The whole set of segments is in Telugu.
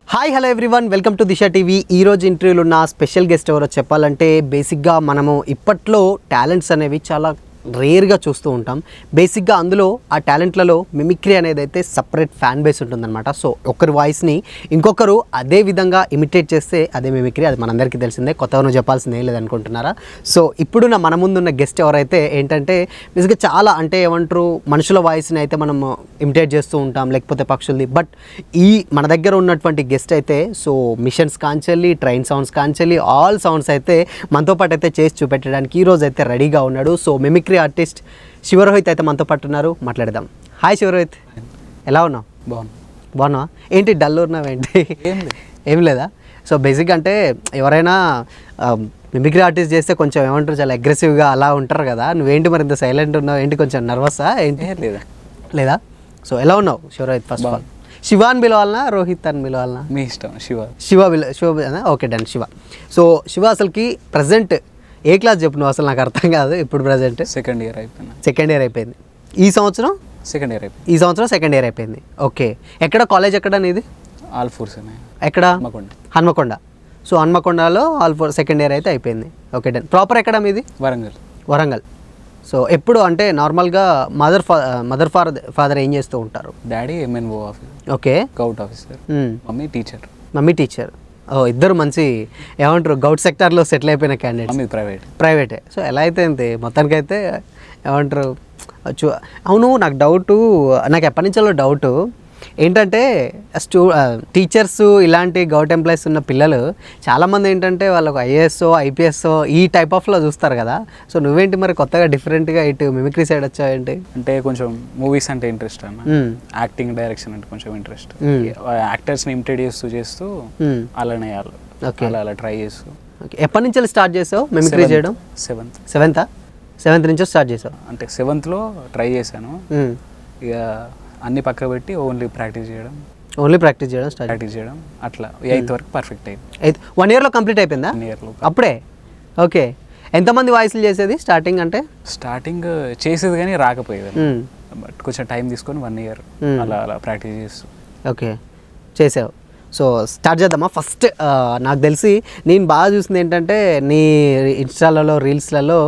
Hi hello everyone, welcome to Disha TV. ఈరోజు ఇంటర్వ్యూలో ఉన్న స్పెషల్ గెస్ట్ ఎవరో చెప్పాలంటే, బేసిక్గా మనము ఇప్పట్లో టాలెంట్స్ అనేవి చాలా రేర్గా చూస్తూ ఉంటాం. బేసిక్గా అందులో ఆ టాలెంట్లలో మిమిక్రీ అనేది అయితే సపరేట్ ఫ్యాన్ బేస్ ఉంటుందన్నమాట. సో ఒకరి వాయిస్ని ఇంకొకరు అదే విధంగా ఇమిటేట్ చేస్తే అదే మిమిక్రీ. అది మనందరికీ తెలిసిందే, కొత్తగా చెప్పాల్సింది ఏం లేదనుకుంటున్నారా? సో ఇప్పుడు మన ముందున్న గెస్ట్ ఎవరైతే ఏంటంటే బేసిక్గా చాలా అంటే ఏమంటారు, మనుషుల వాయిస్ని అయితే మనం ఇమిటేట్ చేస్తూ ఉంటాం, లేకపోతే పక్షులది. బట్ ఈ మన దగ్గర ఉన్నటువంటి గెస్ట్ అయితే సో మిషన్స్ కాంచెల్లి, ట్రైన్ సౌండ్స్ కాంచెల్లి, ఆల్ సౌండ్స్ అయితే మనతో పాటు అయితే చేసి చూపెట్టడానికి ఈరోజు అయితే రెడీగా ఉన్నాడు. సో మిమిక్రీ ఆర్టిస్ట్ శివరోహిత్ అయితే మనతో పాటు ఉన్నారు, మాట్లాడదాం. హాయ్ శివరోహిత్, ఎలా ఉన్నావు? బాగున్నావా? ఏంటి డల్ ఉన్నావు ఏంటి? ఏం లేదా? సో బేసిక్గా అంటే ఎవరైనా మిమిక్రీ ఆర్టిస్ట్ చేస్తే కొంచెం ఏమంటారు, చాలా అగ్రెసివ్గా అలా ఉంటారు కదా. నువ్వేంటి మరి ఇంత సైలెంట్ ఉన్నావు ఏంటి? కొంచెం నర్వసా ఏంటి? లేదా? సో ఎలా ఉన్నావు శివరోహిత్? ఫస్ట్ ఆఫ్ ఆల్ శివ అని పిలవాలనా, రోహిత్ అని పిలవాలనా? మీ ఇష్టం. Shiva okay done. Shiva. So Shiva అసలుకి ప్రజెంట్ ఏ క్లాస్ చెప్పు నువ్వు? అసలు నాకు అర్థం కాదు. ఇప్పుడు ప్రజెంట్ సెకండ్ ఇయర్ అయిపోయింది. ఈ సంవత్సరం సెకండ్ ఇయర్ అయిపోయింది. ఓకే. ఎక్కడ కాలేజ్ ఎక్కడ నీది? ఆల్ఫోర్స్ ఎక్కడ? హన్మకొండ. సో హన్మకొండలో ఆల్ఫోర్ సెకండ్ ఇయర్ అయితే అయిపోయింది. Okay done. ప్రాపర్ ఎక్కడ మీది? వరంగల్. సో ఎప్పుడు అంటే నార్మల్గా మదర్ ఫాదర్ ఏం చేస్తూ ఉంటారు? Daddy MNO officer. Okay. Govt officer. Mummy teacher. ఇద్దరు మంచి ఏమంటారు గౌట్ సెక్టార్లో సెటిల్ అయిపోయిన క్యాండిడేట్స్. ప్రైవేటే. సో ఎలా అయితే అంతే మొత్తానికైతే ఏమంటారు. అవును, నాకు ఎప్పటి నుంచో డౌటు ఏంటంటే టీచర్స్ ఇలాంటి గౌట్ ఎంప్లాయీస్ ఉన్న పిల్లలు చాలామంది ఏంటంటే వాళ్ళకు IAS IPS ఈ టైప్ ఆఫ్లో చూస్తారు కదా. సో నువ్వేంటి మరి కొత్తగా డిఫరెంట్గా ఇటు మిమిక్రీ సైడ్ వచ్చావు ఏంటి? అంటే కొంచెం మూవీస్ అంటే ఇంట్రెస్ట్ అన్న, యాక్టింగ్ డైరెక్షన్ అంటే కొంచెం ఇంట్రెస్ట్. యాక్టర్స్ని ఇమిటేట్ చేస్తూ అలానే అలా ట్రై చేస్తూ. ఎప్పటి నుంచి స్టార్ట్ చేసావు మిమిక్రీ చేయడం? సెవెంత్ నుంచి స్టార్ట్ చేసావు? అంటే 7th ట్రై చేశాను. ఇక అన్ని పక్క పెట్టి ఓన్లీ ప్రాక్టీస్ చేయడం స్టార్ట్ చేయడం అట్లా 8th వరకు పర్ఫెక్ట్ అయింది. 1 yearలో కంప్లీట్ అయిపోయిందా? 1 yearలో అప్పుడే. ఓకే. ఎంతమంది వాయిస్లు చేసేది స్టార్టింగ్? చేసేది కానీ రాకపోయేది. బట్ కొంచెం టైం తీసుకొని 1 year అలా ప్రాక్టీస్ చేస్తూ. ఓకే, చేసావు. సో స్టార్ట్ చేద్దామా? ఫస్ట్ నాకు తెలిసి నేను బాగా చూసింది ఏంటంటే నీ ఇన్స్టాలలో రీల్స్లలో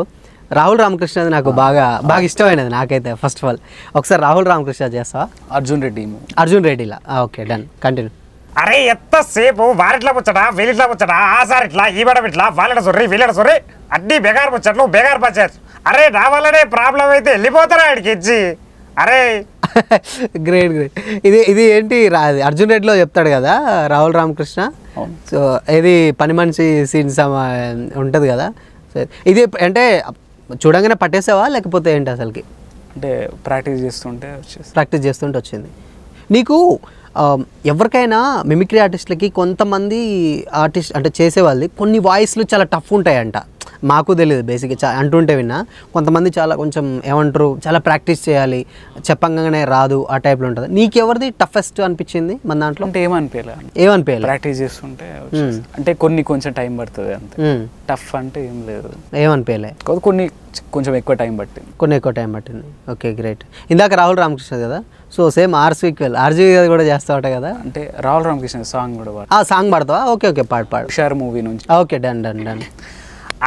రాహుల్ రామకృష్ణ నాకు బాగా ఇష్టమైనది నాకైతే. ఫస్ట్ ఆఫ్ ఆల్ ఒకసారి రాహుల్ రామకృష్ణ చేస్తావా? అర్జున్ రెడ్డిలా. Okay done, continue. అరే ఎంతసేపు వారిట్లా ముచ్చట వీళ్ళిట్లా ముచ్చట ఆ సార్ ఇట్లా ఈ బడ ఇట్లా వాళ్ళ సొర్రి వీళ్ళ సొర్రి అడ్డీ బెగారు ముచ్చట్లు బెగారు పంచారు. అరే నా వల్లనే ప్రాబ్లం అయితే వెళ్ళిపోతారా ఆడికి ఇచ్చి. అరే గ్రేట్. ఇది ఏంటి అర్జున్ రెడ్డిలో చెప్తాడు కదా రాహుల్ రామకృష్ణ. సో ఇది పని మనిషి సీన్స్ ఉంటుంది కదా. సో ఇది అంటే చూడంగానే పట్టేసావా లేకపోతే ఏంటి అసలుకి? అంటే ప్రాక్టీస్ చేస్తుంటే వచ్చింది నీకు. ఎవరికైనా మిమిక్రీ ఆర్టిస్టులకి కొంతమంది ఆర్టిస్ట్ అంటే చేసేవాళ్ళది కొన్ని వాయిస్లు చాలా టఫ్ ఉంటాయంట. మాకు తెలియదు బేసిక్గా అంటుంటే విన్నా. కొంతమంది చాలా కొంచెం ఏమంటారు చాలా ప్రాక్టీస్ చేయాలి, చెప్పంగానే రాదు ఆ టైప్లో ఉంటుంది. నీకు ఎవరిది టఫెస్ట్ అనిపించింది మన దాంట్లో? అంటే ఏమనిపించలేదు ప్రాక్టీస్ చేస్తుంటే. అంటే కొంచెం టైం పడుతుంది అంతే. టఫ్ అంటే ఏం లేదు, ఏమనిపించలేదు. కొంచెం ఎక్కువ టైం పట్టింది. Okay great. ఇందాక రాహుల్ రామకృష్ణ కదా, సో సేమ్ ఆర్జీవి కూడా చేస్తావట కదా. అంటే రాహుల్ రామకృష్ణ సాంగ్ కూడా సాంగ్ పాడతావా? ఓకే పాడు. హుషారు మూవీ నుంచి. Okay done.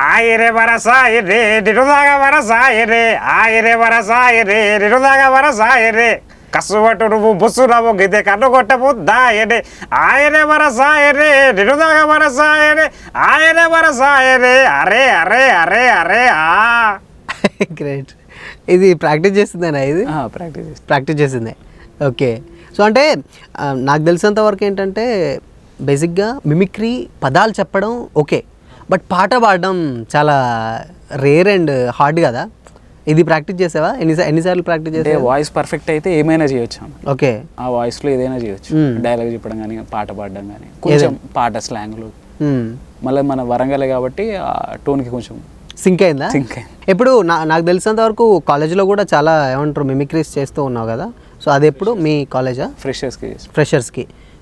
ఆయరే వరసాయి రే నిరుదాగా వరసాయి రే ఆయరే వరసాయి రే నిరుదాగా వరసాయి రే కసువటు నువ్వు బుస్సు నవ్వు గిదే కన్ను కొట్ట బుద్దాయి రే ఆయరే వరసాయి రే నిరుదాగా వరసాయి రే ఆయరే వరసాయి రే అరే అరే అరే అరే ఆ. గ్రేట్. ఇది ప్రాక్టీస్ చేస్తుందేనా? ఇది ప్రాక్టీస్ చేసిందే. ఓకే. సో అంటే నాకు తెలిసినంత వరకు ఏంటంటే బేసిక్గా మిమిక్రీ పదాలు చెప్పడం ఓకే, బట్ పాట పాడడం చాలా రేర్ అండ్ హార్డ్ కదా. ఇది ప్రాక్టీస్ చేసావా? ఎన్నిసార్లు ప్రాక్టీస్ చేసావా? వాయిస్ పర్ఫెక్ట్ అయితే ఏమైనా చేయొచ్చు. ఓకే. ఆ వాయిస్లో ఏదైనా చేయొచ్చు. డైలాగ్ చెప్పడం కానీ, పాట పాడడం కానీ, కొంచెం పాట స్లాంగ్లో. మళ్ళీ మన వరంగలే కాబట్టి ఆ టోన్కి కొంచెం సింక్ అయిందా? ఇప్పుడు నాకు తెలిసినంత వరకు కాలేజ్లో కూడా చాలా ఏమంటారు మిమిక్రీస్ చేస్తూ ఉన్నావు కదా. సో అది ఎప్పుడు మీ కాలేజా?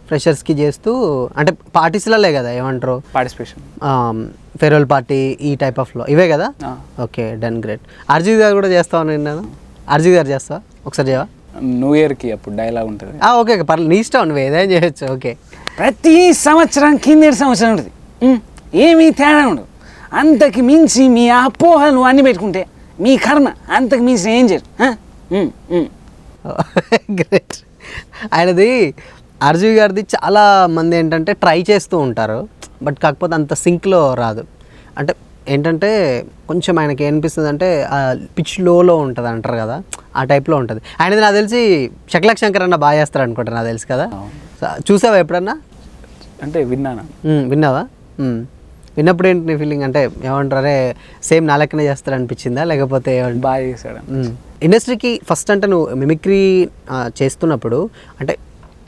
ఫ్రెషర్స్కి చేస్తూ అంటే పార్టీస్లలో కదా ఏమంటారు పార్టిసిపేషన్, ఫేర్వెల్ పార్టీ ఈ టైప్ ఆఫ్లో ఇవే కదా. Okay done great. ఆర్జీవి గారు కూడా చేస్తావా? నేను ఆర్జీవి గారు చేస్తావా? ఒకసారి చేయవా? న్యూ ఇయర్కి అప్పుడు డైలాగ్ ఉంటుంది. ఓకే ఓకే పర్లేదు, నీ ఇష్టం, నువ్వు ఏదైనా చేయొచ్చు. ఓకే. ప్రతి సంవత్సరం కిందటి సంవత్సరం ఉంటుంది, ఏమీ తేడా ఉండదు. అంతకు మించి మీ అపోహలు అన్ని పెట్టుకుంటే మీ కర్మ అంతకు మించి ఏం చేయరు. గ్రేట్. ఆయనది ఆర్జీవి గారిది చాలా మంది ఏంటంటే ట్రై చేస్తూ ఉంటారు, బట్ కాకపోతే అంత సింక్లో రాదు. అంటే ఏంటంటే కొంచెం ఆయనకి ఏమనిపిస్తుంది అంటే పిచ్ లోలో ఉంటుంది అంటారు కదా, ఆ టైప్లో ఉంటుంది. ఆయనది నాకు తెలిసి శకలక్ శంకర్ అన్న బాగా చేస్తారు అనుకుంటా, నాకు తెలుసు కదా. చూసావా ఎప్పుడన్నా? అంటే విన్నాను. విన్నావా? విన్నప్పుడు ఏంటి నీ ఫీలింగ్? అంటే ఏమంటారే సేమ్ నా లెక్కనే చేస్తారు అనిపించిందా, లేకపోతే బాగా చేశాడు? ఇండస్ట్రీకి ఫస్ట్ అంటే నువ్వు మిమిక్రీ చేస్తున్నప్పుడు అంటే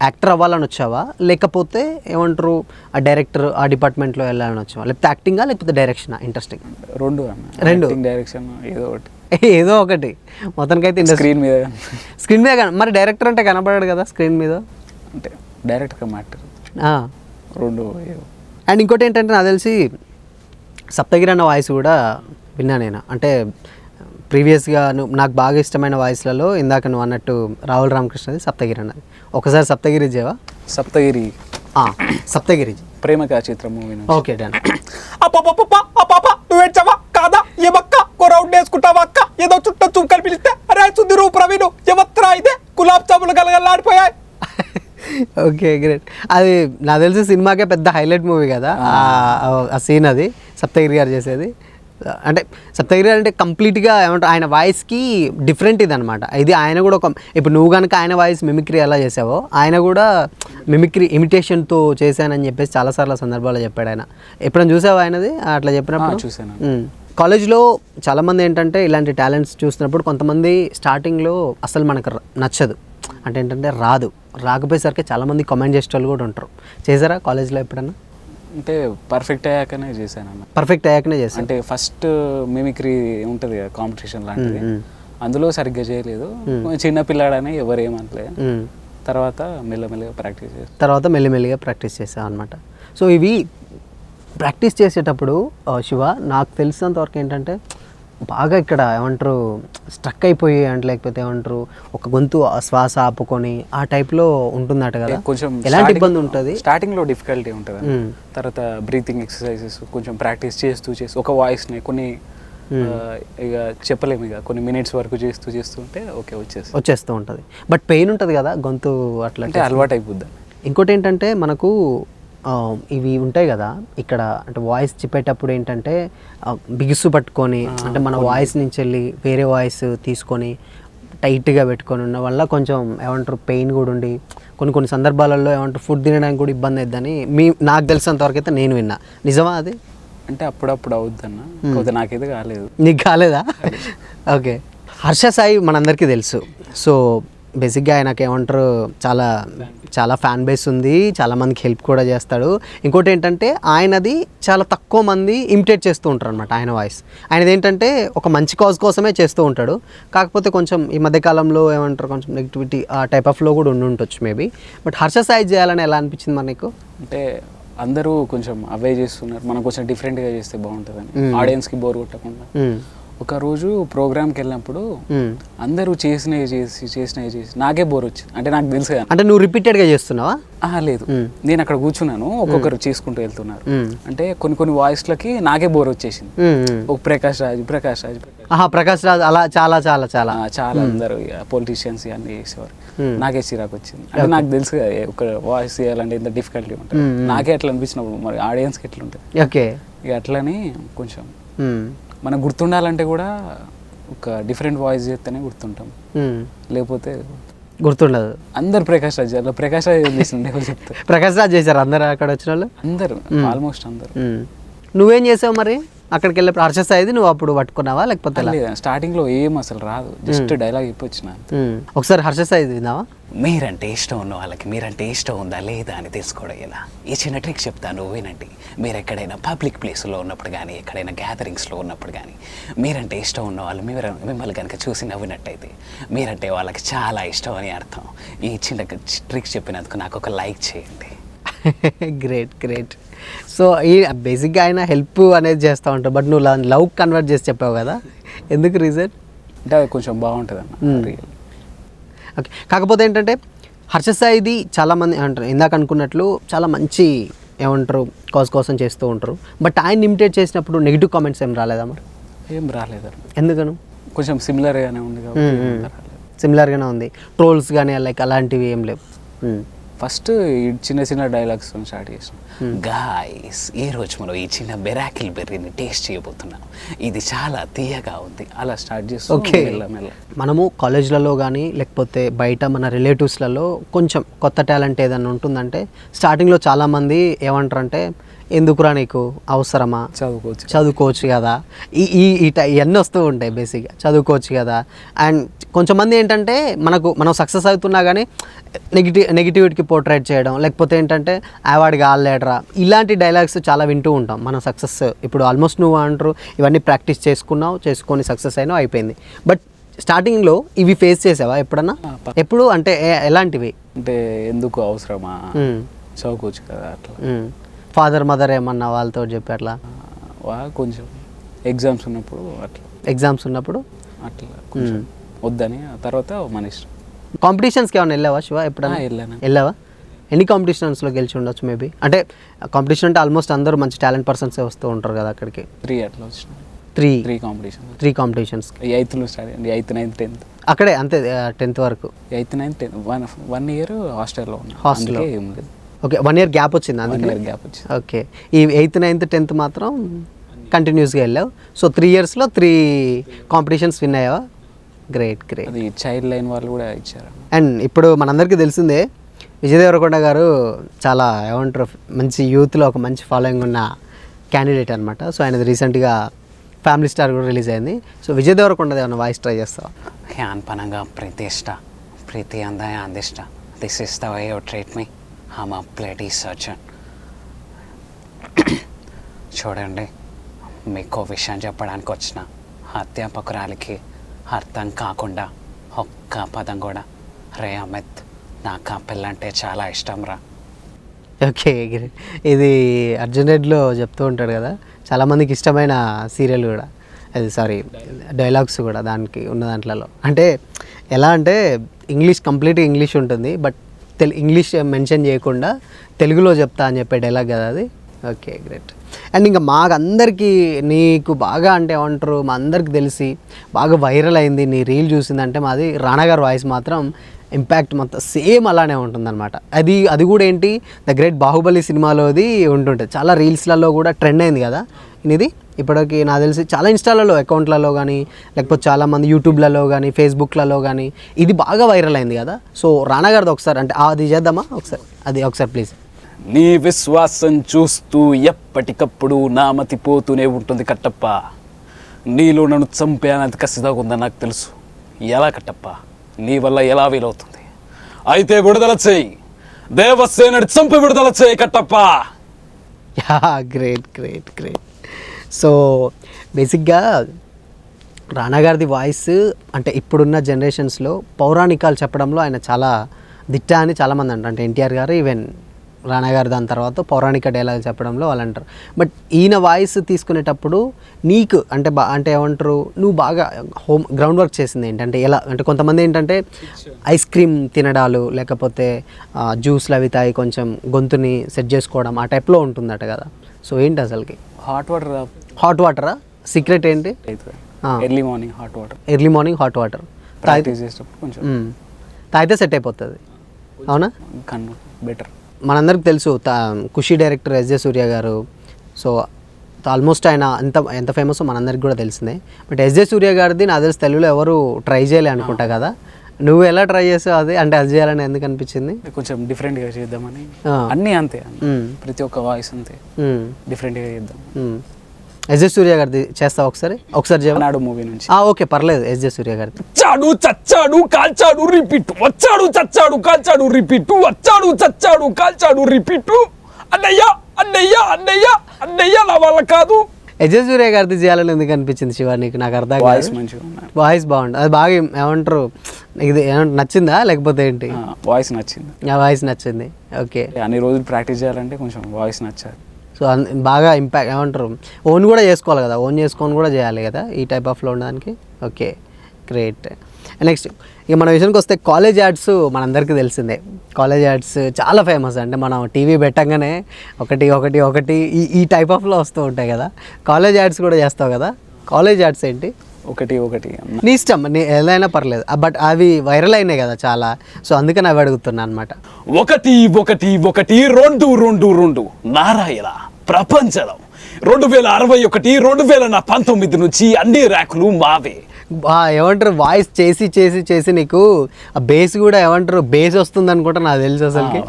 యాక్టర్ అవ్వాలని వచ్చావా, లేకపోతే ఏమంటారు ఆ డైరెక్టర్ ఆ డిపార్ట్మెంట్లో వెళ్ళాలని వచ్చావా, లేకపోతే యాక్టింగా లేకపోతే డైరెక్షనా ఇంట్రెస్టింగ్? రెండు రెండు డైరెక్షన్ ఏదో ఒకటి. ఏదో ఒకటి మొత్తానికైతే స్క్రీన్ మీద. స్క్రీన్ మీద మరి డైరెక్టర్ అంటే కనపడాడు కదా స్క్రీన్ మీద, అంటే డైరెక్ట్గా మ్యాటర్ రెండు. అండ్ ఇంకోటి ఏంటంటే నాకు తెలిసి సప్తగిరి అన్న వాయిస్ కూడా విన్నా నేను. అంటే ప్రీవియస్గా నువ్వు నాకు బాగా ఇష్టమైన వాయిస్లలో ఇందాక నువ్వు అన్నట్టు రాహుల్ రామకృష్ణది సప్తగిరి అన్నది. ఒకసారి సప్తగిరి చేయవా? సప్తగిరి సప్తగిరి ప్రేమకా చిత్రం మూవీ. Okay done. నువ్వు ఏడ్చావా కాదా ఏమక్క కొరౌండ్ వేసుకుంటావా అక్క, ఏదో చుట్ట చూకలు పిలిస్తే అరే సుధీరు ప్రవీణు ఎవత్రా ఇదే గులాబ్ జాములు గలగలాడిపోయాయి. Okay great. అది నాకు తెలిసి సినిమాకే పెద్ద హైలైట్ మూవీ కదా ఆ సీన్, అది సప్తగిరి గారు చేసేది. అంటే సప్తగిరి గారు అంటే కంప్లీట్గా ఏమంటారు ఆయన వాయిస్కి డిఫరెంట్ ఇది అనమాట. ఇది ఆయన కూడా ఒక, ఇప్పుడు నువ్వు కనుక ఆయన వాయిస్ మిమిక్రీ ఎలా చేసావో ఆయన కూడా మిమిక్రీ ఇమిటేషన్తో చేశానని చెప్పేసి చాలాసార్లు సందర్భాల్లో చెప్పాడు ఆయన. ఎప్పుడైనా చూసావా ఆయనది అట్లా చెప్పినప్పుడు? చూసాను. కాలేజ్లో చాలామంది ఏంటంటే ఇలాంటి టాలెంట్స్ చూసినప్పుడు కొంతమంది స్టార్టింగ్లో అసలు మనకు నచ్చదు, అంటే ఏంటంటే రాకపోయేసరికి చాలామంది కామెంట్ చేసే వాళ్ళు కూడా ఉంటారు. చేశారా కాలేజ్లో ఎప్పుడన్నా? అంటే పర్ఫెక్ట్ అయ్యాకనే చేశాను అన్న. పర్ఫెక్ట్ అయ్యాకనే చేశాను. అంటే ఫస్ట్ మిమిక్రీ ఉంటుంది కదా కాంపిటీషన్ లాంటిది, అందులో సరిగ్గా చేయలేదు, చిన్న పిల్లాడని ఎవరు ఏమనలేదు. తర్వాత మెల్లిమెల్లిగా ప్రాక్టీస్ చేసావు అనమాట. సో ఇవి ప్రాక్టీస్ చేసేటప్పుడు శివ నాకు తెలిసినంతవరకు ఏంటంటే బాగా ఇక్కడ ఏమంటారు స్ట్రక్ అయిపోయి అంటే లేకపోతే ఏమంటారు ఒక గొంతు శ్వాస ఆపుకొని ఆ టైప్లో ఉంటుందట కదా, కొంచెం ఎలాంటి ఇబ్బంది ఉంటుంది? స్టార్టింగ్లో డిఫికల్టీ ఉంటుంది, తర్వాత బ్రీతింగ్ ఎక్సర్సైజెస్ కొంచెం ప్రాక్టీస్ చేస్తూ ఒక వాయిస్ని కొన్ని ఇక చెప్పలేము, ఇక కొన్ని మినిట్స్ వరకు చేస్తూ ఉంటే ఓకే వచ్చేస్తూ ఉంటుంది. బట్ పెయిన్ ఉంటుంది కదా గొంతు అట్లా, అంటే అలవాటు అయిపోద్ది. ఇంకోటి ఏంటంటే మనకు ఇవి ఉంటాయి కదా ఇక్కడ, అంటే వాయిస్ చెప్పేటప్పుడు ఏంటంటే బిగుసు పట్టుకొని అంటే మన వాయిస్ నుంచి వెళ్ళి వేరే వాయిస్ తీసుకొని టైట్గా పెట్టుకొని ఉన్న వల్ల కొంచెం ఏమంటారు పెయిన్ కూడా ఉండి కొన్ని సందర్భాలలో ఏమంటారు ఫుడ్ తినడానికి కూడా ఇబ్బంది అవుతుందని నాకు తెలిసినంతవరకు అయితే నేను విన్నా. నిజమా అది? అంటే అప్పుడప్పుడు అవుద్దన్న, కాకపోతే నాకైతే కాలేదు. నీకు కాలేదా? ఓకే. హర్ష సాయి మనందరికీ తెలుసు. సో బేసిక్గా ఆయనకి ఏమంటారు చాలా ఫ్యాన్ బేస్ ఉంది, చాలామందికి హెల్ప్ కూడా చేస్తాడు. ఇంకోటి ఏంటంటే ఆయనది చాలా తక్కువ మంది ఇమిటేట్ చేస్తూ ఉంటారు అనమాట ఆయన వాయిస్. ఆయనది ఏంటంటే ఒక మంచి కాజ్ కోసమే చేస్తూ ఉంటాడు, కాకపోతే కొంచెం ఈ మధ్యకాలంలో ఏమంటారు కొంచెం నెగిటివిటీ ఆ టైప్ ఆఫ్లో కూడా ఉండొచ్చు మేబీ. బట్ హర్ష సాయి చేయాలని ఎలా అనిపించింది మరి నీకు? అంటే అందరూ కొంచెం అవే చేస్తున్నారు, మనం కొంచెం డిఫరెంట్గా చేస్తే బాగుంటుందని, ఆడియన్స్కి బోర్ కొట్టకుండా. ఒక రోజు ప్రోగ్రామ్కి వెళ్ళినప్పుడు అందరూ చేసినవి చేసి నాకే బోర్ వచ్చింది. అంటే నాకు తెలుసు కదా, అంటే నువ్వు రిపీటెడ్గా చేస్తున్నావా? లేదు, నేను అక్కడ కూర్చున్నాను, ఒక్కొక్కరు చేసుకుంటూ వెళ్తున్నారు. అంటే కొన్ని వాయిస్లకి నాకే బోర్ వచ్చేసింది. ఒక ప్రకాష్ రాజ్ అలా చాలా చాలా చాలా చాలా అందరూ పొలిటీషియన్స్ అన్ని చేసేవారు. నాకే చిరాకు వచ్చింది. అంటే నాకు తెలుసు కదా ఒక వాయిస్ చేయాలంటే ఎంత డిఫికల్టీ ఉంటుంది, నాకే అట్లా అనిపించినప్పుడు మరి ఆడియన్స్కి ఎట్లా ఉంటుంది. ఓకే. ఇక అట్లని కొంచెం మనకు గుర్తుండాలంటే కూడా ఒక డిఫరెంట్ వాయిస్ చేస్తేనే గుర్తుంటాం, లేకపోతే గుర్తుండదు. అందరు ప్రకాష్ రాజ్ చెప్తారు. ప్రకాష్ రాజ్ చేశారు అందరు అక్కడ వచ్చిన వాళ్ళు, అందరు ఆల్మోస్ట్ అందరు. నువ్వేం చేసావు మరి అక్కడికి వెళ్ళి? హర్ష సాయిది నువ్వు అప్పుడు పట్టుకున్నావా లేకపోతే? స్టార్టింగ్ లో ఏం అసలు రాదు, జస్ట్ డైలాగ్ చెప్పొచ్చిన. ఒకసారి హర్ష సాయిది విన్నావా? మీరంటే ఇష్టం ఉన్న వాళ్ళకి మీరంటే ఇష్టం ఉందా లేదా అని తెలుసుకోవడం ఎలా? ఈ చిన్న ట్రిక్ చెప్తాను, వినండి. మీరు ఎక్కడైనా పబ్లిక్ ప్లేస్లో ఉన్నప్పుడు కానీ ఎక్కడైనా గ్యాదరింగ్స్లో ఉన్నప్పుడు కానీ మీరంటే ఇష్టం ఉన్న వాళ్ళు మిమ్మల్ని కనుక చూసి నవ్వినట్టయితే మీరంటే వాళ్ళకి చాలా ఇష్టం అని అర్థం. ఈ చిన్న ట్రిక్ చెప్పినందుకు నాకు ఒక లైక్ చేయండి. గ్రేట్. సో ఈ బేసిక్గా ఆయన హెల్ప్ అనేది చేస్తూ ఉంటావు, బట్ నువ్వు లవ్ కన్వర్ట్ చేసి చెప్పావు కదా, ఎందుకు రీజన్? అంటే అది కొంచెం బాగుంటుంది అన్న. ఓకే, కాకపోతే ఏంటంటే హర్ష సాయిది చాలామంది అంటారు ఇందాక అనుకున్నట్లు చాలా మంచి ఏమంటారు కాజ్ కోసం చేస్తూ ఉంటారు. బట్ ఆయన ఇమిటేట్ చేసినప్పుడు నెగిటివ్ కామెంట్స్ ఏం రాలేదా మరి? ఏం రాలేదు, ఎందుకను? కొంచెం సిమిలర్గానే ఉంది కాబట్టి ఏం రాలేదు. సిమిలర్గానే ఉంది, ట్రోల్స్ కానీ లైక్ అలాంటివి ఏం లేవు. ఫస్ట్ చిన్న చిన్న డైలాగ్స్ స్టార్ట్ చేసాం. గాయస్, ఈ రోజు మనం ఈ చిన్న బెరాకిల్ బెర్రీని టేస్ట్ చేయబోతున్నాం, ఇది చాలా తీయగా ఉంది, అలా స్టార్ట్ చేస్తాం. ఓకే, మెల్ల మనము కాలేజ్లలో కానీ లేకపోతే బయట మన రిలేటివ్స్లలో కొంచెం కొత్త టాలెంట్ ఏదైనా ఉంటుందంటే స్టార్టింగ్లో చాలామంది ఏమంటారంటే ఎందుకురా నీకు అవసరమా, చదువుకోవచ్చు కదా, ఇవన్నీ వస్తూ ఉంటాయి బేసిక్గా, చదువుకోవచ్చు కదా. అండ్ కొంచెంమంది ఏంటంటే మనం సక్సెస్ అవుతున్నా కానీ నెగిటివిటీకి పోర్ట్రేట్ చేయడం, లేకపోతే ఏంటంటే అవార్డు కాలేడరా, ఇలాంటి డైలాగ్స్ చాలా వింటూ ఉంటాం. మనం సక్సెస్ ఇప్పుడు ఆల్మోస్ట్ నువ్వు అంటారు ఇవన్నీ ప్రాక్టీస్ చేసుకొని సక్సెస్ అయినా అయిపోయింది. బట్ స్టార్టింగ్లో ఇవి ఫేస్ చేసావా ఎప్పుడన్నా? ఎప్పుడు అంటే ఎలాంటివి? అంటే ఎందుకు అవసరమా, చదువుకోవచ్చు కదా అట్లా. ఫాదర్ మదర్ ఏమన్నా వాళ్ళతో చెప్పి అట్లా కొంచెం ఎగ్జామ్స్ ఉన్నప్పుడు అట్లా కొంచెం వద్దని, ఆ తర్వాత మన ఇష్టం. కాంపిటీషన్స్కి ఏమైనా వెళ్ళావా శివ ఎప్పుడన్నా? వెళ్ళావా? ఎన్ని కాంపిటీషన్స్లో గెలిచి ఉండొచ్చు మేబీ? అంటే కాంపిటీషన్ అంటే ఆల్మోస్ట్ అందరూ మంచి టాలెంట్ పర్సన్సే వస్తూ ఉంటారు కదా అక్కడికి. 3 అట్లా వచ్చినాయి. 3 కాంపిటీషన్స్. 8th స్టార్ట్ అయ్యింది, 8th 9th 10th అక్కడే అంతే, 10th వరకు. 8th 9th 10th 1 year హాస్టల్లో ఉన్నా. హాస్టల్లో ఏం లేదు. ఓకే, 1 year గ్యాప్ వచ్చింది అందుకే. గ్యాప్ వచ్చింది. ఓకే, ఈ 8th 9th 10th మాత్రం కంటిన్యూస్గా వెళ్ళావు. సో 3 yearsలో 3 కాంపిటీషన్స్ విన్ అయ్యావా? గ్రేట్. అది చైల్డ్ లైన్ వాళ్ళు కూడా ఇచ్చారు. అండ్ ఇప్పుడు మనందరికీ తెలిసిందే విజయ్ దేవరకొండ గారు చాలా ఏమంటారు మంచి యూత్లో ఒక మంచి ఫాలోయింగ్ ఉన్న క్యాండిడేట్ అనమాట. సో ఆయనది రీసెంట్గా ఫ్యామిలీ స్టార్ కూడా రిలీజ్ అయింది. సో విజయ్ దేవరకొండది ఏమైనా వాయిస్ ట్రై చేస్తావా? హ్యాన్పనంగా ప్రీతి అందాయ అందిష్ట, this is the way you treat me, I'm a bloody surgeon. చూడండి, మీకు విషయం చెప్పడానికి వచ్చిన అధ్యాపకురాలికి అర్థం కాకుండా ఒక్క పదం కూడా, రే అమిత్ నాకు ఆ పిల్లంటే చాలా ఇష్టం రా. ఓకే, ఇది అర్జున్ రెడ్డిలో చెప్తూ ఉంటాడు కదా, చాలామందికి ఇష్టమైన సీరియల్ కూడా అది, సారీ డైలాగ్స్ కూడా దానికి ఉన్న దాంట్లలో. అంటే ఎలా అంటే కంప్లీట్గా ఇంగ్లీష్ ఉంటుంది, బట్ ఇంగ్లీష్ మెన్షన్ చేయకుండా తెలుగులో చెప్తా అని చెప్పే డైలాగ్ కదా అది. Okay, great. అండ్ ఇంకా మాకందరికీ నీకు బాగా అంటే ఏమంటారు మా అందరికి తెలిసి బాగా వైరల్ అయింది నీ రీల్ చూసిందంటే మాది రానా గారి వాయిస్ మాత్రం ఇంపాక్ట్ మొత్తం సేమ్ అలానే ఉంటుందన్నమాట. అది కూడా ఏంటి ద గ్రేట్ బాహుబలి సినిమాలోది ఉంటుంటుంది, చాలా రీల్స్లలో కూడా ట్రెండ్ అయింది కదా ఇది. ఇప్పటికి నాకు తెలిసి చాలా ఇన్స్టాలలో అకౌంట్లలో కానీ లేకపోతే చాలామంది యూట్యూబ్లలో కానీ ఫేస్బుక్లలో కానీ ఇది బాగా వైరల్ అయింది కదా. సో రానా గారిది ఒకసారి అంటే అది చేద్దామా ఒకసారి ప్లీజ్. నీ విశ్వాసం చూస్తూ ఎప్పటికప్పుడు నా మతి పోతూనే ఉంటుంది కట్టప్ప, నీలో నన్ను చంపేనంత కసిగా ఉందని నాకు తెలుసు. ఎలా కట్టప్ప, నీ వల్ల ఎలా వీలవుతుంది? అయితే విడుదల చేయి, దేవసేనని చంపి విడుదల చేయి కట్టప్ప. గ్రేట్. సో బేసిక్గా రానా గారిది వాయిస్ అంటే ఇప్పుడున్న జనరేషన్స్లో పౌరాణికాలు చెప్పడంలో ఆయన చాలా దిట్ట అని చాలామంది అంటారు. అంటే ఎన్టీఆర్ గారు ఈవెన్ రానా గారు దాని తర్వాత పౌరాణిక డైలాగ్ చెప్పడంలో వాళ్ళు అంటారు. బట్ ఈయన వాయిస్ తీసుకునేటప్పుడు నీకు అంటే ఏమంటారు నువ్వు బాగా గ్రౌండ్ వర్క్ చేసింది ఏంటంటే ఎలా అంటే కొంతమంది ఏంటంటే ఐస్ క్రీమ్ తినడాలు లేకపోతే జ్యూస్లు అవి తాగి కొంచెం గొంతుని సెట్ చేసుకోవడం ఆ టైప్లో ఉంటుందట కదా. సో ఏంటి అసలుకి? హాట్ వాటరా సీక్రెట్ ఏంటి? ఎర్లీ మార్నింగ్ హాట్ వాటర్ తాగితే సెట్ అయిపోతుంది, అవునా? బెటర్. మనందరికి తెలుసు ఖుషి డైరెక్టర్ ఎస్జే సూర్య గారు. సో ఆల్మోస్ట్ ఆయన ఎంత ఫేమస్ మనందరికి కూడా తెలిసిందే. బట్ ఎస్జే సూర్య గారిది నాకు తెలిసి తెలుగులో ఎవరు ట్రై చేయలే అనుకుంటా కదా. నువ్వు ఎలా ట్రై చేసావు అది చేయాలని ఎందుకు అనిపించింది? కొంచెం డిఫరెంట్గా చేద్దామని. అన్నీ అంతే, ప్రతి ఒక్క వాయిస్ అంతే, డిఫరెంట్గా చేద్దాం. ఎస్జే సూర్య గారిది చేస్తావు ఒకసారి నాడు మూవీ నుంచి. ఓకే పర్లేదు. ఎస్జే సూర్య గారిది. వచ్చాడు చచ్చాడు కాల్చాడు రిపీట్, వచ్చాడు చచ్చాడు కాల్చాడు రిపీట్, వచ్చాడు చచ్చాడు కాల్చాడు రిపీట్. అన్నయ్య అన్నయ్య అన్నయ్య అన్నయ్య నా వల్ల కాదు. ఎస్జే సూర్య గారిది చేయాలని ఎందుకు అనిపించింది శివ నీకు? నాకు అర్థం వాయిస్ మంచిగా ఉంది, వాయిస్ బాగుంటుంది. అది బాగా ఏమంటారు ఇది నచ్చిందా లేకపోతే ఏంటి? వాయిస్ నచ్చింది. వాయిస్ నచ్చింది. ఓకే, అన్ని రోజులు ప్రాక్టీస్ చేయాలంటే కొంచెం వాయిస్ నచ్చాలి. సో బాగా ఇంపాక్ట్ ఏమంటారు ఓన్ కూడా చేసుకోవాలి కదా, ఓన్ చేసుకొని కూడా చేయాలి కదా ఈ టైప్ ఆఫ్లో ఉండడానికి. Okay, great. నెక్స్ట్ ఇక మన విషయానికి వస్తే కాలేజ్ యాడ్స్ మనందరికీ తెలిసిందే. కాలేజ్ యాడ్స్ చాలా ఫేమస్. అంటే మనం టీవీ పెట్టంగానే ఒకటి ఈ టైప్ ఆఫ్లో వస్తూ ఉంటాయి కదా. కాలేజ్ యాడ్స్ కూడా చేస్తావు కదా. కాలేజ్ యాడ్స్ ఏంటి? ఒకటి నీ ఇష్టం, నీ ఏదైనా పర్లేదు, బట్ అవి వైరల్ అయినాయి కదా చాలా. సో అందుకని అవి అడుగుతున్నా అనమాట. ఒకటి రెండు నారాయణ ప్రపంచం 2061 2019 నుంచి అన్ని ర్యాకులు మావే. ఏమంటారు వాయిస్ చేసి నీకు ఆ బేస్ కూడా ఏమంటారు బేస్ వస్తుంది అనుకుంటా నాకు తెలుసు అసలుకి.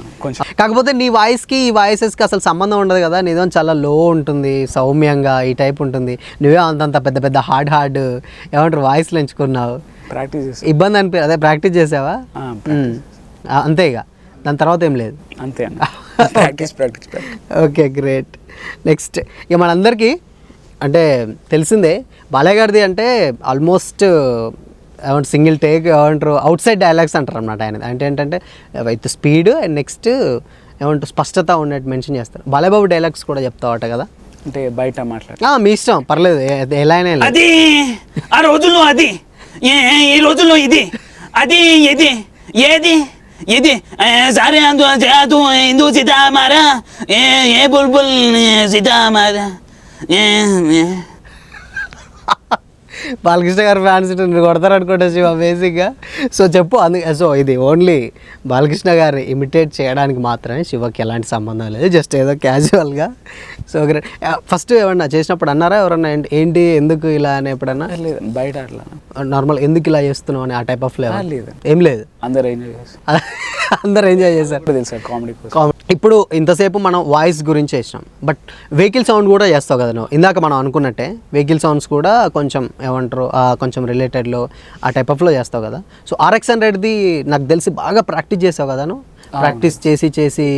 కాకపోతే నీ వాయిస్కి ఈ వాయిసెస్కి అసలు సంబంధం ఉండదు కదా. నీదో చాలా లో ఉంటుంది, సౌమ్యంగా ఈ టైప్ ఉంటుంది. నువ్వే అంతంత పెద్ద హార్డ్ ఏమంటారు వాయిస్లు ఎంచుకున్నావు. ప్రాక్టీస్ ఇబ్బంది అనిపి అదే ప్రాక్టీస్ చేసావా? అంతే. ఇక దాని తర్వాత ఏం లేదు. అంతే ప్రాక్టీస్. Okay, great. నెక్స్ట్ ఇక మనందరికీ అంటే తెలిసిందే బాలయ్య గారిది అంటే ఆల్మోస్ట్ ఏమంటారు సింగిల్ టేక్ ఏమంటారు అవుట్ సైడ్ డైలాగ్స్ అంటారు అన్నమాట ఆయన. అంటే ఏంటంటే విత్ స్పీడ్ అండ్ నెక్స్ట్ ఏమంటారు స్పష్టత ఉన్నట్టు మెన్షన్ చేస్తారు. బాలయ్య బాబు డైలాగ్స్ కూడా చెప్తావట కదా. అంటే బయట మాట్లాడు, మీ ఇష్టం, పర్లేదు, ఎలా అయినా. అది ఆ రోజుల్లో అది, ఈ రోజుల్లో ఇది, అది ఇది, ఏది ఇది సారే అందు హిందూ సీతామారా ఏ బుల్బుల్ సీతామారా. బాలకృష్ణ గారు ఫ్యాన్స్ కొడతారు అనుకుంటా శివ బేసిక్గా. సో చెప్పు సో ఇది ఓన్లీ బాలకృష్ణ గారు ఇమిటేట్ చేయడానికి మాత్రమే, శివకి ఎలాంటి సంబంధం లేదు, జస్ట్ ఏదో క్యాజువల్గా. So great. ఫస్ట్ ఏమన్నా చేసినప్పుడు అన్నారా ఎవరన్నా ఏంటి ఎందుకు ఇలా అని ఎప్పుడన్నా? లేదు బయట అట్లా నార్మల్ ఎందుకు ఇలా చేస్తున్నావు అని ఆ టైప్ ఆఫ్ లేదు, ఏం లేదు. అందరూ ఎంజాయ్ చేస్తారు. అందరు ఎంజాయ్ చేశారు. తెలుసా కామెడీ. ఇప్పుడు ఇంతసేపు మనం వాయిస్ గురించి చేసినాం, బట్ వెహికల్ సౌండ్ కూడా చేస్తావు కదా నువ్వు. ఇందాక మనం అనుకున్నట్టే వెహికల్ సౌండ్స్ కూడా కొంచెం ఏమంటారు కొంచెం రిలేటెడ్లో ఆ టైప్ ఆఫ్లో చేస్తావు కదా. సో RX100ది నాకు తెలిసి బాగా ప్రాక్టీస్ చేసావు కదా నువ్వు. ప్రాక్టీస్ చేసి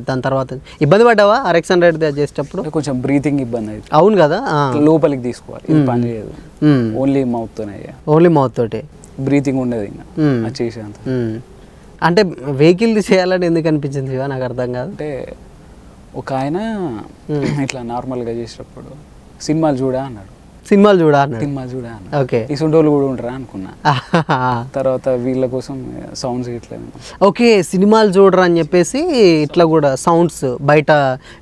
దాని తర్వాత ఇబ్బంది పడ్డావా RX100 చేసేటప్పుడు? కొంచెం బ్రీతింగ్ ఇబ్బంది అయితే. అవును కదా, లోపలికి తీసుకోవాలి, ఇది పని చేయదు. ఓన్లీ మౌత్ తోనే, ఓన్లీ మౌత్ తోటి బ్రీతింగ్ ఉండదు ఇంకా చేసేంత. అంటే వెహికల్ చేయాలని ఎందుకు అనిపించింది శివ? నాకు అర్థం కాదు. అంటే ఒక ఆయన ఇట్లా నార్మల్గా చేసేటప్పుడు సినిమాలు చూడా అన్నాడు. సినిమాలు చూడా అన్నాడు. ఓకే, ఇసుంటోళ్ళు కూడా ఉంటారా అనుకున్నా. తర్వాత వీళ్ళ కోసం సౌండ్స్ ఇట్లా. ఓకే, సినిమాలు చూడరా అని చెప్పేసి ఇట్లా కూడా సౌండ్స్, బయట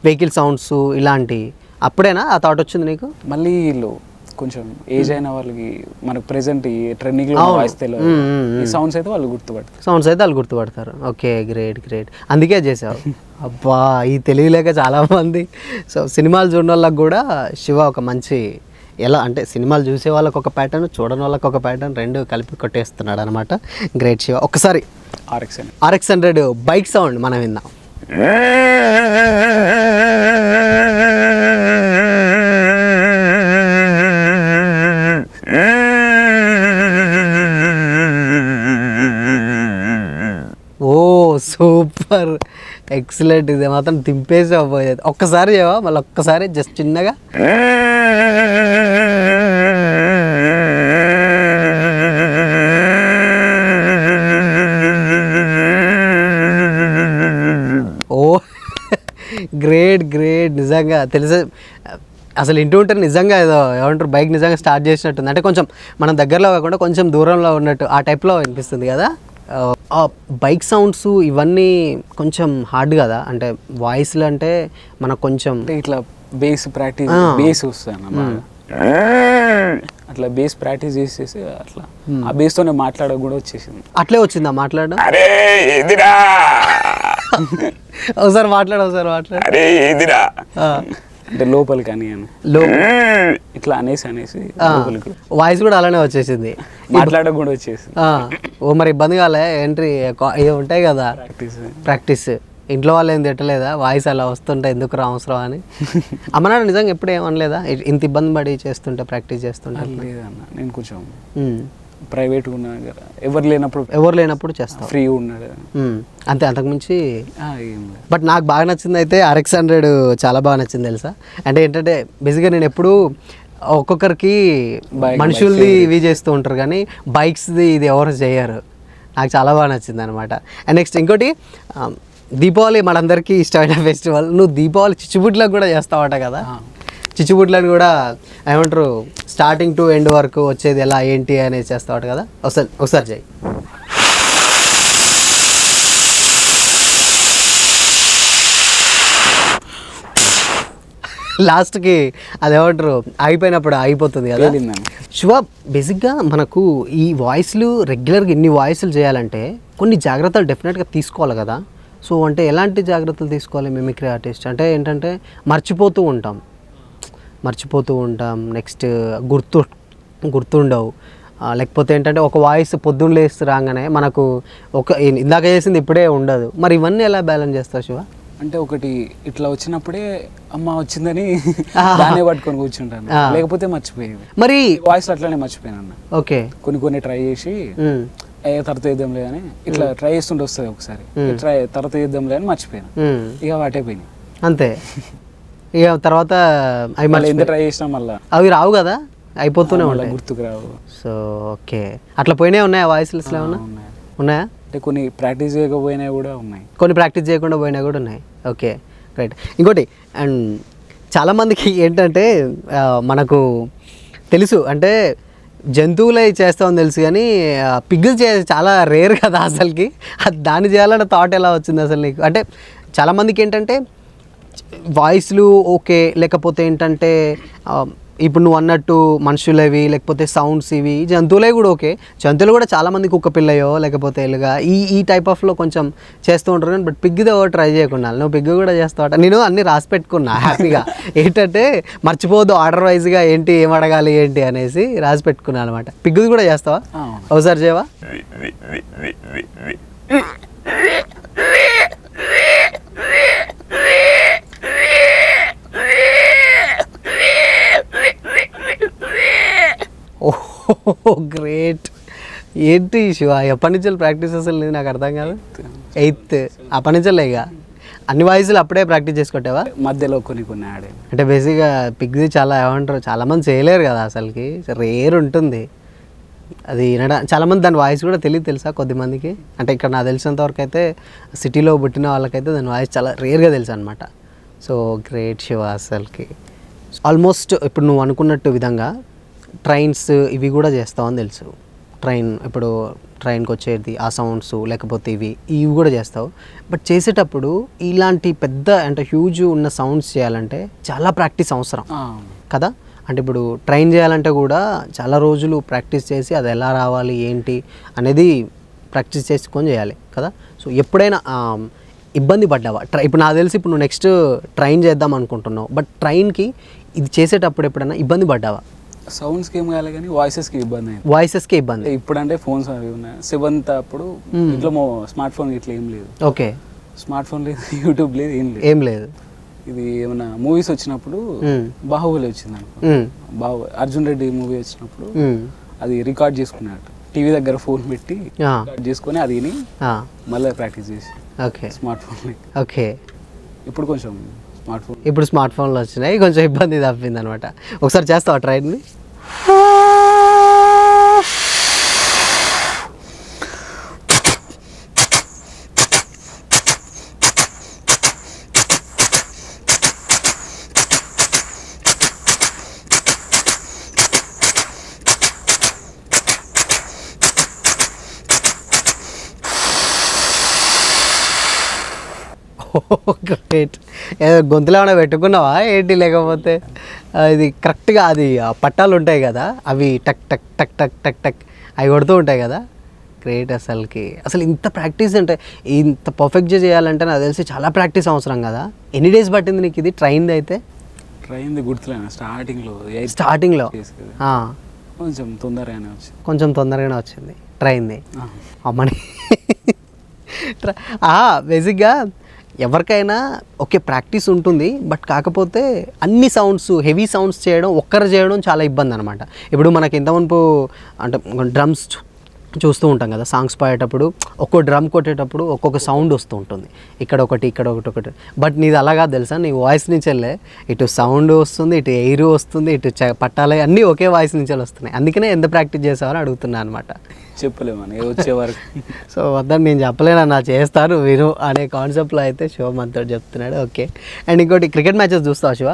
వెహికల్ సౌండ్స్ ఇలాంటి. అప్పుడేనా ఆ థాట్ వచ్చింది నీకు? మళ్ళీ వీళ్ళు కొంచెం ఏజ్ అయిన వాళ్ళకి మనకు ప్రెసెంట్ ఈ ట్రెండింగ్ లో వాయిస్ తెలియదు, ఈ సౌండ్స్ అయితే వాళ్ళు గుర్తుపడతారు. Okay, great. అందుకే చేసావు. అబ్బా, ఈ తెలియలేక చాలా మంది. సో సినిమాలు చూడని వాళ్ళకి కూడా శివ ఒక మంచి, ఎలా అంటే సినిమాలు చూసే వాళ్ళకి ఒక ప్యాటర్న్, చూడని వాళ్ళకి ఒక ప్యాటర్న్, రెండు కలిపి కొట్టేస్తున్నాడు అనమాట. గ్రేట్ శివ. ఒక్కసారి RX100 బైక్ సౌండ్ మనం విందాం. ఓ సూపర్, ఎక్సలెంట్. ఇది మాత్రం దింపేసి అవ్వలేదు. ఒక్కసారి చేయవా మళ్ళీ? ఒక్కసారి జస్ట్ చిన్నగా. ఓ గ్రేట్. నిజంగా తెలుసు అసలు ఇంటూ ఉంటే నిజంగా ఏదో ఏమంటారు బైక్ నిజంగా స్టార్ట్ చేసినట్టుంది. అంటే కొంచెం మనం దగ్గరలో కాకుండా కొంచెం దూరంలో ఉన్నట్టు ఆ టైప్లో అనిపిస్తుంది కదా. బైక్ సౌండ్స్ ఇవన్నీ కొంచెం హార్డ్ కదా. అంటే వాయిస్లు అంటే మనకు కొంచెం ఇట్లా బేస్ వస్తుంది అన్నమాట. అట్లా బేస్ ప్రాక్టీస్ చేసేసి అట్లా ఆ బేస్ తోనే మాట్లాడ కూడా వచ్చేసింది. అట్లే వచ్చిందా మాట్లాడడం? అరే ఏదిరా, ఒకసారి మాట్లాడు. అరే ఏదిరా అంటే లోపలికి అని ఇట్లా అనేసి లోపలికి వాయిస్ కూడా అలానే వచ్చేసింది, మాట్లాడడం కూడా వచ్చేసింది. ఓ మరి ఇబ్బంది కాలే? ఎంట్రీ ఇవి ఉంటాయి కదా ప్రాక్టీస్. ఇంట్లో వాళ్ళు ఏం తిట్టలేదా వాయిస్ అలా వస్తుంటే ఎందుకు రా అవసరం అని? అమ్మనాడు నిజంగా ఎప్పుడు ఏమనలేదా ఇంత ఇబ్బంది పడి చేస్తుంటే ప్రాక్టీస్ చేస్తుంటే? లేదన్న, నేను కొంచెం ప్రైవేట్గా ఉన్నా కదా, ఎవరు లేనప్పుడు చేస్తాను, ఫ్రీ ఉన్నాడు అంతే, అంతకుమించి. బట్ నాకు బాగా నచ్చింది అయితే RX100 చాలా బాగా నచ్చింది తెలుసా. అంటే ఏంటంటే బేసిక్గా నేను ఎప్పుడు ఒక్కొక్కరికి మనుషుల్ది ఇవి చేస్తూ ఉంటారు కానీ బైక్స్ది ఇది ఎవరు చేయరు. నాకు చాలా బాగా నచ్చింది అనమాట. అండ్ నెక్స్ట్ ఇంకోటి, దీపావళి మనందరికీ ఇష్టమైన ఫెస్టివల్. నువ్వు దీపావళి చిచ్చుబుడ్లకు కూడా చేస్తావట కదా. చిచ్చుబుట్లని కూడా ఏమంటారు స్టార్టింగ్ టు ఎండ్ వరకు వచ్చేది ఎలా ఏంటి అనేది చేస్తాడు కదా, ఒకసారి చేయి. లాస్ట్కి అదేమంటారు అయిపోయినప్పుడు అయిపోతుంది కదా. శివ, బేసిక్గా మనకు ఈ వాయిస్లు రెగ్యులర్గా ఇన్ని వాయిస్లు చేయాలంటే కొన్ని జాగ్రత్తలు డెఫినెట్గా తీసుకోవాలి కదా. సో అంటే ఎలాంటి జాగ్రత్తలు తీసుకోవాలి మిమిక్రీ ఆర్టిస్ట్ అంటే ఏంటంటే మర్చిపోతూ ఉంటాం, నెక్స్ట్ గుర్తుండవు, లేకపోతే ఏంటంటే ఒక వాయిస్ పొద్దున్న లేసి రాగానే మనకు ఇందాక చేసింది ఇప్పుడే ఉండదు. మరి ఇవన్నీ ఎలా బ్యాలెన్స్ చేస్తారు శివ? అంటే ఒకటి ఇట్లా వచ్చినప్పుడే అమ్మ వచ్చిందని దాన్నే పట్టుకొని కూర్చుంటాను, లేకపోతే మర్చిపోయేది. మరి వాయిస్ అట్లానే మర్చిపోయాను. ఓకే, కొన్ని ట్రై చేసి తర్వాత వేద్దాం లేదని ఇట్లా ట్రై చేస్తుంటే వస్తుంది ఒకసారి, తర్వాత వేద్దాం లేదని మర్చిపోయాను, ఇక వాటే పోయినాయి అంతే. ఇక తర్వాత అవి మళ్ళీ ఎంత ట్రై చేసినా మళ్ళీ అవి రావు కదా, అయిపోతూనే ఉంటాయి, గుర్తుకు రావు. సో ఓకే, అట్లా పోయినాయి ఉన్నాయా వాయిస్లు ఏమన్నా ఉన్నాయా? అంటే కొన్ని ప్రాక్టీస్ చేయకపోయినా కూడా ఉన్నాయి, కొన్ని ప్రాక్టీస్ చేయకుండా పోయినా కూడా ఉన్నాయి. Okay, right. ఇంకోటి అండ్ చాలామందికి ఏంటంటే మనకు తెలుసు అంటే జంతువులే చేస్తామని తెలుసు, కానీ పిగ్గులు చాలా రేర్ కదా అసలుకి. దాన్ని చేయాలన్న థాట్ ఎలా వచ్చింది అసలు నీకు? అంటే చాలామందికి ఏంటంటే వాయిస్లు ఓకే, లేకపోతే ఏంటంటే ఇప్పుడు నువ్వు అన్నట్టు మనుషులవి లేకపోతే సౌండ్స్ ఇవి జంతువులే కూడా ఓకే. జంతువులు కూడా చాలామంది కుక్క పిల్లయో లేకపోతే ఎలుగా ఈ టైప్ ఆఫ్లో కొంచెం చేస్తూ ఉంటారు, కానీ బట్ పిగ్గుతో ట్రై చేయకుండా నువ్వు పిగ్గు కూడా చేస్తావట. నేను అన్నీ రాసి పెట్టుకున్నా హ్యాపీగా, ఏంటంటే మర్చిపోవద్దు ఆర్డర్ వైజ్గా ఏంటి ఏం అడగాలి ఏంటి అనేసి రాసి పెట్టుకున్నాను అనమాట. పిగ్గుది కూడా చేస్తావా? ఒకసారి చేయవా? ఓహో గ్రేట్. ఏంటి శివ ఎప్పటి నుంచి ప్రాక్టీస్ అసలు లేదు నాకు అర్థం కాదు. 8th అప్పటి నుంచే ఇక అన్ని వాయిస్లు అప్పుడే ప్రాక్టీస్ చేసుకుంటావా? మధ్యలో కొన్ని ఆడే. అంటే బేసిక్గా పిగ్ది చాలా ఏమంటారు చాలామంది చేయలేరు కదా అసలుకి, రేర్ ఉంటుంది అది వినడం. చాలామంది దాని వాయిస్ కూడా తెలియదు తెలుసా కొద్దిమందికి. అంటే ఇక్కడ నాకు తెలిసినంత వరకు అయితే సిటీలో పుట్టిన వాళ్ళకైతే దాని వాయిస్ చాలా రేర్గా తెలుసు అనమాట. సో గ్రేట్ శివ అసలుకి. ఆల్మోస్ట్ ఇప్పుడు నువ్వు అనుకున్నట్టు విధంగా ట్రైన్స్ ఇవి కూడా చేస్తావని తెలుసు. ఇప్పుడు ట్రైన్కి వచ్చేది ఆ సౌండ్స్ లేకపోతే ఇవి కూడా చేస్తావు. బట్ చేసేటప్పుడు ఇలాంటి పెద్ద అంటే హ్యూజ్ ఉన్న సౌండ్స్ చేయాలంటే చాలా ప్రాక్టీస్ అవసరం కదా. అంటే ఇప్పుడు ట్రైన్ చేయాలంటే కూడా చాలా రోజులు ప్రాక్టీస్ చేసి అది ఎలా రావాలి ఏంటి అనేది ప్రాక్టీస్ చేసుకొని చేయాలి కదా. సో ఎప్పుడైనా ఇబ్బంది పడ్డావా? ఇప్పుడు నాకు తెలిసి ఇప్పుడు నువ్వు నెక్స్ట్ ట్రైన్ చేద్దాం అనుకుంటున్నావు, బట్ ట్రైన్కి ఇది చేసేటప్పుడు ఎప్పుడైనా ఇబ్బంది పడ్డావా? సౌండ్స్కి ఏం కావాలి కానీ వాయిసెస్కి ఇబ్బంది అయింది. వాయిసెస్కి ఇబ్బంది. ఇప్పుడు అంటే ఫోన్స్ అవి ఉన్నాయి. 7th అప్పుడు ఇంట్లో స్మార్ట్ ఫోన్ ఇట్లా ఏం లేదు. ఓకే, స్మార్ట్ ఫోన్ లేదు, యూట్యూబ్ లేదు, ఏం లేదు. ఇది ఏమైనా మూవీస్ వచ్చినప్పుడు బాహుబలి వచ్చింది అనుకో, అర్జున్ రెడ్డి మూవీ వచ్చినప్పుడు అది రికార్డ్ చేసుకున్నాడు. టీవీ దగ్గర ఫోన్ పెట్టి రికార్డ్ చేసుకొని అది విని మళ్ళీ ప్రాక్టీస్ చేసి స్మార్ట్ ఫోన్. ఓకే, ఇప్పుడు కొంచెం ఇప్పుడు స్మార్ట్ ఫోన్లు వచ్చినాయి, కొంచెం ఇబ్బంది తప్పింది అనమాట. ఒకసారి చేస్తావా ట్రైన్ని? గ్రేట్. ఏదో గొంతులో ఏమైనా పెట్టుకున్నావా ఏంటి, లేకపోతే ఇది కరెక్ట్గా అది పట్టాలు ఉంటాయి కదా అవి టక్ టక్ టక్ టక్ టక్ టక్ అవి కొడుతూ ఉంటాయి కదా. గ్రేట్ అసలుకి. అసలు ఇంత ప్రాక్టీస్ అంటే ఇంత పర్ఫెక్ట్గా చేయాలంటే నాకు తెలిసి చాలా ప్రాక్టీస్ అవసరం కదా. ఎన్ని డేస్ పట్టింది నీకు ఇది ట్రైన్ది? అయితే ట్రైన్ది గుర్తులేనా, స్టార్టింగ్లో కొంచెం తొందరగానే వచ్చింది ట్రైన్ది. అమ్మని బేసిక్గా ఎవరికైనా ఓకే ప్రాక్టీస్ ఉంటుంది, బట్ కాకపోతే అన్ని సౌండ్స్ హెవీ సౌండ్స్ చేయడం ఒక్కరు చేయడం చాలా ఇబ్బంది అనమాట. ఇప్పుడు మనకి ఇంతవరకు అంటే డ్రమ్స్ చూస్తూ ఉంటాం కదా, సాంగ్స్ పాడేటప్పుడు ఒక్కో డ్రమ్ కొట్టేటప్పుడు ఒక్కొక్క సౌండ్ వస్తూ ఉంటుంది, ఇక్కడ ఒకటి. బట్ నీది అలాగా తెలుసా, నీ వాయిస్ నుంచి వెళ్ళే ఇటు సౌండ్ వస్తుంది, ఇటు ఎయిర్ వస్తుంది, ఇటు పట్టాలి, అన్నీ ఒకే వాయిస్ నుంచి వస్తున్నాయి. అందుకనే ఎంత ప్రాక్టీస్ చేసావని అడుగుతున్నా అనమాట. చెప్పలేమని వచ్చే వరకు. సో వద్దని నేను చెప్పలేను, నా చేస్తాను విను అనే కాన్సెప్ట్లో అయితే శివ మనతో చెప్తున్నాడు. ఓకే. అండ్ ఇంకోటి క్రికెట్ మ్యాచెస్ చూస్తావా శివ?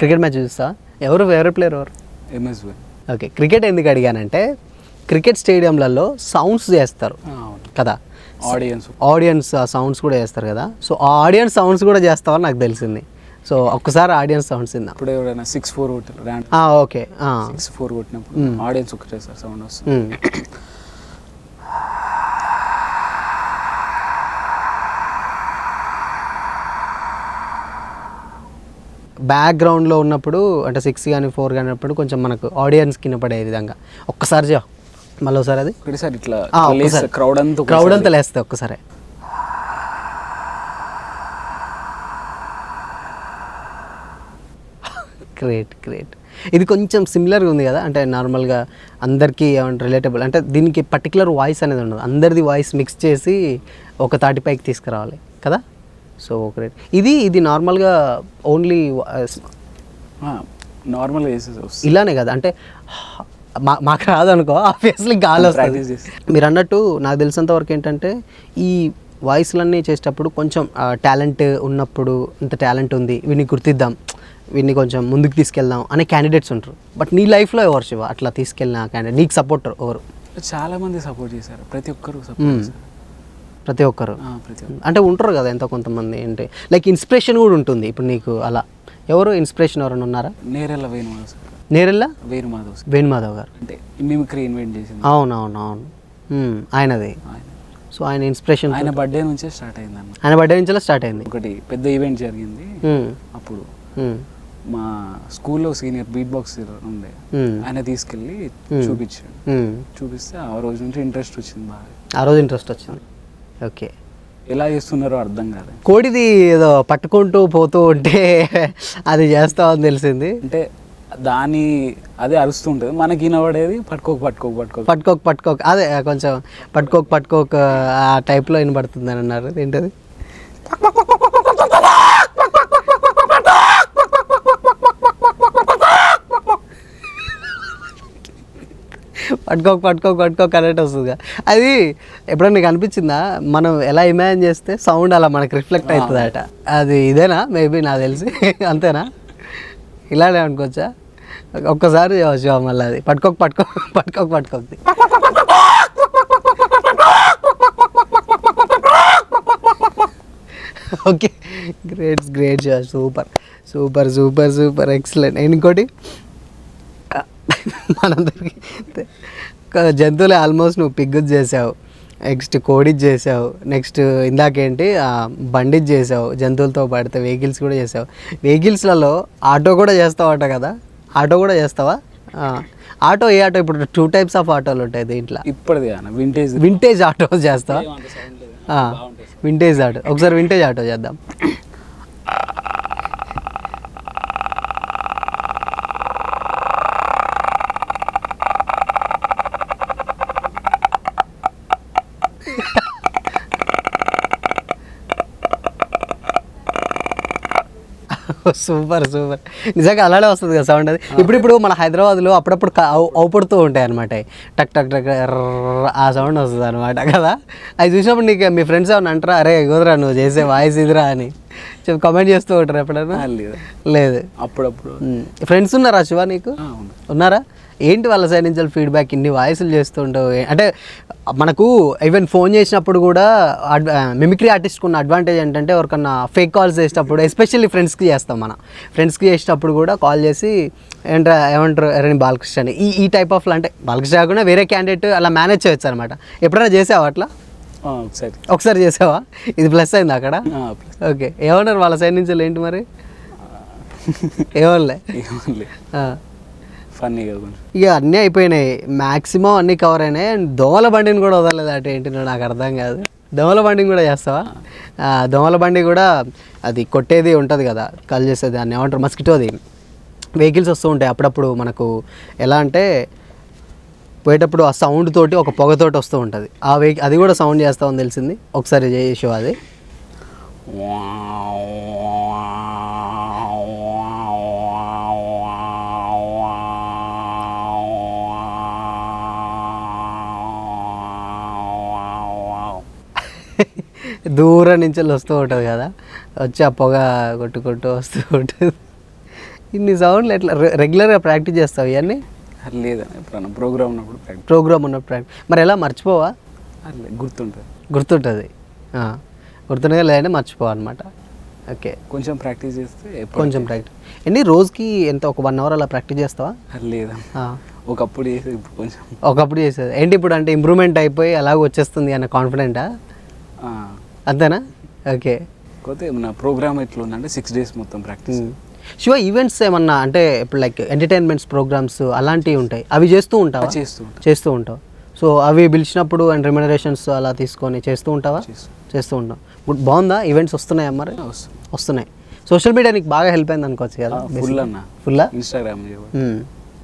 క్రికెట్ మ్యాచ్ చూస్తా. ఎవరు ఫేవరెట్ ప్లేయర్ ఎవరు? ఎంఎస్ ధోని. ఓకే, క్రికెట్ ఎందుకు అడిగానంటే క్రికెట్ స్టేడియంలలో సౌండ్స్ చేస్తారు కదా, ఆడియన్స్ సౌండ్స్ కూడా చేస్తారు కదా. సో ఆ ఆడియన్స్ సౌండ్స్ కూడా చేస్తావని నాకు తెలిసింది. సో ఒక్కసారి ఆడియన్స్ సౌండ్స్ విందాం. ఇప్పుడు ఎవరైనా 6-4 కొట్టారు, ఓకే 6-4 కొట్టినప్పుడు ఆడియన్స్ ఒకటే సార్ సౌండ్ వస్తుంది. బ్యాక్గ్రౌండ్లో ఉన్నప్పుడు అంటే 6 కానీ 4 కానీ ఉన్నప్పుడు కొంచెం మనకు ఆడియన్స్ కింద పడే విధంగా ఒక్కసారి మళ్ళీ ఒకసారి అది ఒకటేసారి ఇట్లా క్రౌడ్ అంతా లేస్తే ఒక్కసారి. గ్రేట్. ఇది కొంచెం సిమిలర్గా ఉంది కదా, అంటే నార్మల్గా అందరికీ ఏమంటారు రిలేటబుల్, అంటే దీనికి పర్టికులర్ వాయిస్ అనేది ఉండదు, అందరిది వాయిస్ మిక్స్ చేసి ఒక తాటిపైకి తీసుకురావాలి కదా. So great. ఇది నార్మల్గా ఓన్లీ నార్మల్గా ఇలానే కదా, అంటే మాకు రాదనుకో ఆబ్వియస్లీ గాలి వస్తుంది. మీరు అన్నట్టు నాకు తెలిసినంత వరకు ఏంటంటే ఈ వాయిస్లన్నీ చేసేటప్పుడు కొంచెం టాలెంట్ ఉన్నప్పుడు, ఇంత టాలెంట్ ఉంది వీడిని గుర్తిద్దాం, వీడిని కొంచెం ముందుకు తీసుకెళ్దాం అనే క్యాండిడేట్స్ ఉంటారు. బట్ నీ లైఫ్లో ఎవరు శివ అట్లా తీసుకెళ్ళిన క్యాండిడేట్, నీకు సపోర్టర్ ఎవరు? చాలా మంది సపోర్ట్ చేశారు, ప్రతి ఒక్కరు సపోర్ట్ చేశారు. ప్రతి ఒక్కరు అంటే ఉంటారు కదా ఎంతో కొంతమంది, అంటే లైక్ ఇన్స్పిరేషన్ కూడా ఉంటుంది. ఇప్పుడు నీకు అలా ఎవరు ఇన్స్పిరేషన్ ఎవరైనా ఉన్నారా? నేరెళ్ళ వేణుమాధవ్ సార్. నేరెళ్ళ వేణుమాధవ్ గారు అంటే మిమిక్రీ ఇన్వెంట్ చేసింది. అవును ఆయనది. సో ఆయన ఇన్స్పిరేషన్ ఆయన బర్త్డే నుంచే స్టార్ట్ అయింది అన్న. ఆయన బర్త్డే నుంచి స్టార్ట్ అయింది. ఒకటి పెద్ద ఈవెంట్ జరిగింది అప్పుడు, మా స్కూల్లో సీనియర్ బీట్ బాక్సర్ ఉండే, ఆయన తీసుకెళ్ళి చూపించాడు. చూపిస్తే ఆ రోజు నుంచి ఇంట్రెస్ట్ వచ్చింది బాగా. ఆ రోజు ఇంట్రెస్ట్ వచ్చింది. ఓకే, ఎలా చేస్తున్నారో అర్థం కాదు. కోడిది ఏదో పట్టుకుంటూ పోతూ ఉంటే అది చేస్తామని తెలిసింది. అంటే దాని అదే అరుస్తూ ఉంటుంది, మనకి వినబడేది పట్టుకోక అదే కొంచెం పట్టుకోక ఆ టైప్లో వినబడుతుంది అని అన్నారు. ఏంటది? పట్టుకోక అన్నట్టు వస్తుందిగా. అది ఎప్పుడన్నా నీకు అనిపించిందా, మనం ఎలా ఇమాజిన్ చేస్తే సౌండ్ అలా మనకు రిఫ్లెక్ట్ అవుతుందట? అది ఇదేనా మేబీ నాకు తెలిసి అంతేనా? ఇలానే అనుకోవచ్చా? ఒక్కసారి మళ్ళీ అది పట్టుకోక ఓకే, గ్రేట్ సూపర్ ఎక్సలెంట్. ఇంకోటి మనందరికి జంతువులే ఆల్మోస్ట్ నువ్వు పిగ్గు చేసావు, నెక్స్ట్ కోడి చేసావు, నెక్స్ట్ ఇందాకేంటి బండి చేసావు, జంతువులతో పాడితే వెహికల్స్ కూడా చేసావు. వెహికల్స్లలో ఆటో కూడా చేస్తావట కదా, ఆటో కూడా చేస్తావా? ఆటో ఏ ఆటో? ఇప్పుడు 2 types ఆఫ్ ఆటోలు ఉంటాయి దీంట్లో. ఇప్పటిది వింటేజ్ ఆటో చేస్తావా? వింటేజ్ ఆటో, ఒకసారి వింటేజ్ ఆటో చేద్దాం. సూపర్ నిజంగా అలానే వస్తుంది కదా సౌండ్ అది. ఇప్పుడు మన హైదరాబాద్లో అప్పుడప్పుడు అవుపడుతూ ఉంటాయి అనమాట, టక్ ఆ సౌండ్ వస్తుంది అనమాట కదా. అది చూసినప్పుడు నీకు మీ ఫ్రెండ్స్ ఏమన్నా అంటారా, అరే గోదరా నువ్వు చేసే వాయిస్ ఇదిరా అని కామెంట్ చేస్తూ ఉంటారు ఎప్పుడైనా? లేదు. అప్పుడప్పుడు. ఫ్రెండ్స్ ఉన్నారా శివ నీకు? ఉన్నారా? ఏంటి వాళ్ళ సైడ్ నుంచి ఫీడ్బ్యాక్? ఇన్ని వాయిస్లు చేస్తుంటావు అంటే మనకు ఈవెన్ ఫోన్ చేసినప్పుడు కూడా మిమిక్రీ ఆర్టిస్ట్కి ఉన్న అడ్వాంటేజ్ ఏంటంటే ఎవరికన్నా ఫేక్ కాల్స్ చేసేటప్పుడు, ఎస్పెషల్లీ ఫ్రెండ్స్కి చేస్తాం, మనం ఫ్రెండ్స్కి చేసేటప్పుడు కూడా కాల్ చేసి ఏమంటారు అరే బాలకృష్ణ అని ఈ టైప్ ఆఫ్, అంటే బాలకృష్ణ కాకుండా వేరే క్యాండిడేట్ అలా మేనేజ్ చేయొచ్చు అనమాట. ఎప్పుడైనా చేసావా అట్లా? ఒకసారి చేసావా? ఇది ప్లస్ అయింది అక్కడ. ఓకే, ఏమన్నారు వాళ్ళ సైడ్ నుంచి? ఏంటి మరి ఏమనలే? ఇక అన్నీ అయిపోయినాయి, మ్యాక్సిమం అన్నీ కవర్ అయినాయి. అండ్ దోమల బండిని కూడా వదలలేదు అంటే ఏంటి నాకు అర్థం కాదు. దోమల బండిని కూడా చేస్తావా? దోమల బండి కూడా అది కొట్టేది ఉంటుంది కదా, కాల్ చేసేది, దాన్ని ఏమంటారు మస్కిటోది. వెహికల్స్ వస్తూ ఉంటాయి అప్పుడప్పుడు మనకు, ఎలా అంటే పోయేటప్పుడు ఆ సౌండ్ తోటి ఒక పొగతోటి వస్తూ ఉంటుంది. అది కూడా సౌండ్ చేస్తామని తెలిసింది. ఒకసారి చేసేవా అది? దూరం నుంచి వస్తూ ఉంటుంది కదా, వచ్చి ఆ పొగ కొట్టుకుంటూ వస్తూ ఉంటుంది. ఇన్ని సౌండ్లు ఎట్లా రెగ్యులర్గా ప్రాక్టీస్ చేస్తావు ఇవన్నీ? లేదన్న ఎప్పుడన్నా ప్రోగ్రామ్ ఉన్నప్పుడు ప్రాక్టీస్. ప్రోగ్రామ్ ఉన్న ప్రాక్టీస్ మరి ఎలా మర్చిపోవా? గుర్తుంటుంది. గుర్తుంటుంది, గుర్తుండగా లేదంటే మర్చిపోవా అనమాట. ఓకే, కొంచెం ప్రాక్టీస్ చేస్తే కొంచెం ప్రాక్టీస్. ఎన్ని రోజుకి ఎంత, ఒక 1 hour అలా ప్రాక్టీస్ చేస్తావా? లేదన్న ఒకప్పుడు చేస్తే ఇప్పుడు కొంచెం. ఒకప్పుడు చేసేది ఏంటి, ఇప్పుడు అంటే ఇంప్రూవ్మెంట్ అయిపోయి అలాగ వచ్చేస్తుంది అన్న కాన్ఫిడెంటా? అంతేనా? ఓకే. కాకపోతే నా ప్రోగ్రామ్ ఎట్లా ఉందంటే 6 days మొత్తం ప్రాక్టీస్. శివ, ఈవెంట్స్ ఏమన్నా అంటే ఇప్పుడు లైక్ ఎంటర్టైన్మెంట్స్ ప్రోగ్రామ్స్ అలాంటివి ఉంటాయి, అవి చేస్తూ ఉంటావా? చేస్తూ ఉంటావు. సో అవి పిలిచినప్పుడు అండ్ రెమ్యునరేషన్స్ అలా తీసుకొని చేస్తూ ఉంటావా? చేస్తూ ఉంటాం. గుడ్, బాగుందా? ఈవెంట్స్ వస్తున్నాయా మరి? వస్తున్నాయి. సోషల్ మీడియా నీకు బాగా హెల్ప్ అయింది అనుకోవచ్చు కదా? ఫుల్లా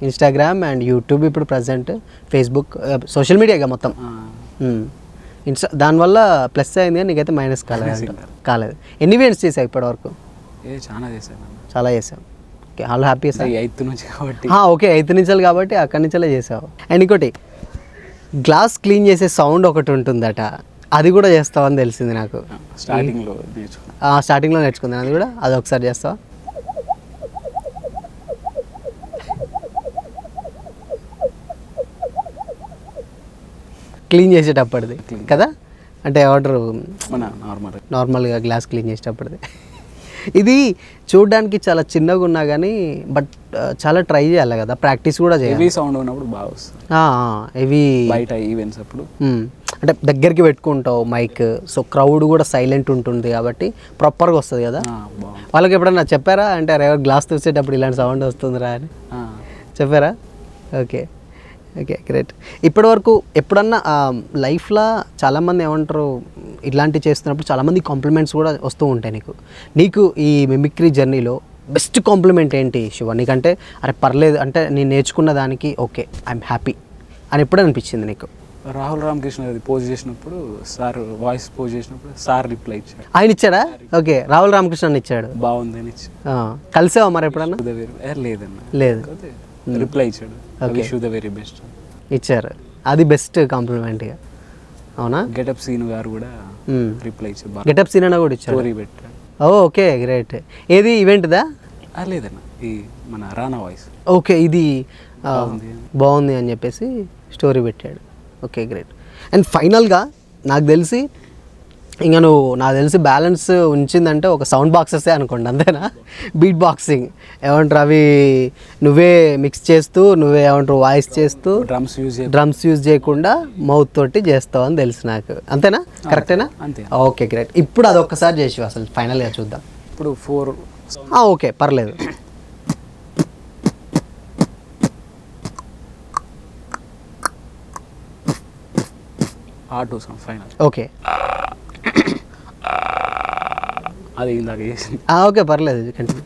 ఇన్స్టాగ్రామ్ అండ్ యూట్యూబ్ ఇప్పుడు ప్రజెంట్, ఫేస్బుక్, సోషల్ మీడియాగా మొత్తం. దానివల్ల ప్లస్ అయింది కానీ నీకైతే మైనస్ కాలేదు. ఎన్ని ఈవెంట్స్ చేసావు ఇప్పటివరకు? చాలా చేసావు. Okay, all happy sir. 8th నుంచి కాబట్టి. ఓకే, 8th నుంచి కాబట్టి అక్కడి నుంచే చేసావు. అండ్ ఇంకోటి, గ్లాస్ క్లీన్ చేసే సౌండ్ ఒకటి ఉంటుందట, అది కూడా చేస్తావని తెలిసింది నాకు. స్టార్టింగ్లో నేర్చుకుందాను అది కూడా, అది ఒకసారి చేస్తావా? క్లీన్ చేసేటప్పటిది కదా, అంటే ఏమంటారు నార్మల్గా గ్లాస్ క్లీన్ చేసేటప్పటిది. ఇది చూడడానికి చాలా చిన్నగా ఉన్నా కానీ బట్ చాలా ట్రై చేయాలి కదా, ప్రాక్టీస్ కూడా చేయాలి. హెవీ సౌండ్ ఉన్నప్పుడు బాగా వస్తుంది. హెవీ బయట ఈవెంట్స్ అప్పుడు అంటే దగ్గరికి పెట్టుకుంటావు మైక్, సో క్రౌడ్ కూడా సైలెంట్ ఉంటుంది కాబట్టి ప్రాపర్గా వస్తుంది కదా. వాళ్ళకి ఎప్పుడన్నా చెప్పారా అంటే ఎవరు గ్లాస్ చూసేటప్పుడు ఇలాంటి సౌండ్ వస్తుందిరా అని చెప్పారా? Okay, okay, great. ఇప్పటివరకు ఎప్పుడన్నా లైఫ్లో చాలామంది ఏమంటారు ఇట్లాంటివి చేస్తున్నప్పుడు చాలామంది కాంప్లిమెంట్స్ కూడా వస్తూ ఉంటాయి నీకు ఈ మిమిక్రీ జర్నీలో బెస్ట్ కాంప్లిమెంట్ ఏంటి శివ నీకంటే? అరే పర్లేదు అంటే నేను నేర్చుకున్న దానికి ఓకే ఐఎమ్ హ్యాపీ అని ఎప్పుడు అనిపించింది నీకు? రాహుల్ రామకృష్ణ పోజ్ చేసినప్పుడు సార్ వాయిస్ పోజ్ చేసినప్పుడు సార్ రిప్లై ఇచ్చాడు. ఆయన ఇచ్చాడా? ఓకే, రాహుల్ రామకృష్ణ ఇచ్చాడు. బాగుంది అని కలిసావా మరి ఎప్పుడన్నా? లేదన్న, లేదు. రిప్లై ఇచ్చాడు, wish you the very best ఇచ్చారు. అది బెస్ట్ కాంప్లిమెంట్. అవునా? గెటప్ సీన్ గారు కూడా రిప్లై ఇచ్చారు. గెటప్ సీన్ అన్న కూడా ఇచ్చారు, స్టోరీ పెట్టాడు. Okay, great. ఏది ఈవెంట్దా? లేదన్న, ఈ మన రానా వాయిస్. ఓకే, ఇది బాగుంది అని చెప్పేసి స్టోరీ పెట్టాడు. Okay, great. అండ్ ఫైనల్గా నాకు తెలిసి నాకు తెలిసి బ్యాలెన్స్ ఉంచిందంటే ఒక సౌండ్ బాక్సెసే అనుకోండి, అంతేనా? బీట్ బాక్సింగ్ ఏమంటారు అవి నువ్వే మిక్స్ చేస్తూ నువ్వే ఏమంటారు వాయిస్ చేస్తూ డ్రమ్స్ యూజ్ చేయకుండా మౌత్ తోటి చేస్తావు అని తెలుసు నాకు, అంతేనా? కరెక్టేనా? Okay, great. ఇప్పుడు అది ఒక్కసారి చేసి అసలు ఫైనల్గా చూద్దాం. ఇప్పుడు 4. ఓకే, పర్లేదు. ఫైనల్. ఓకే, అది ఇందాక చేసింది. ఓకే, పర్లేదు, కంటిన్యూ.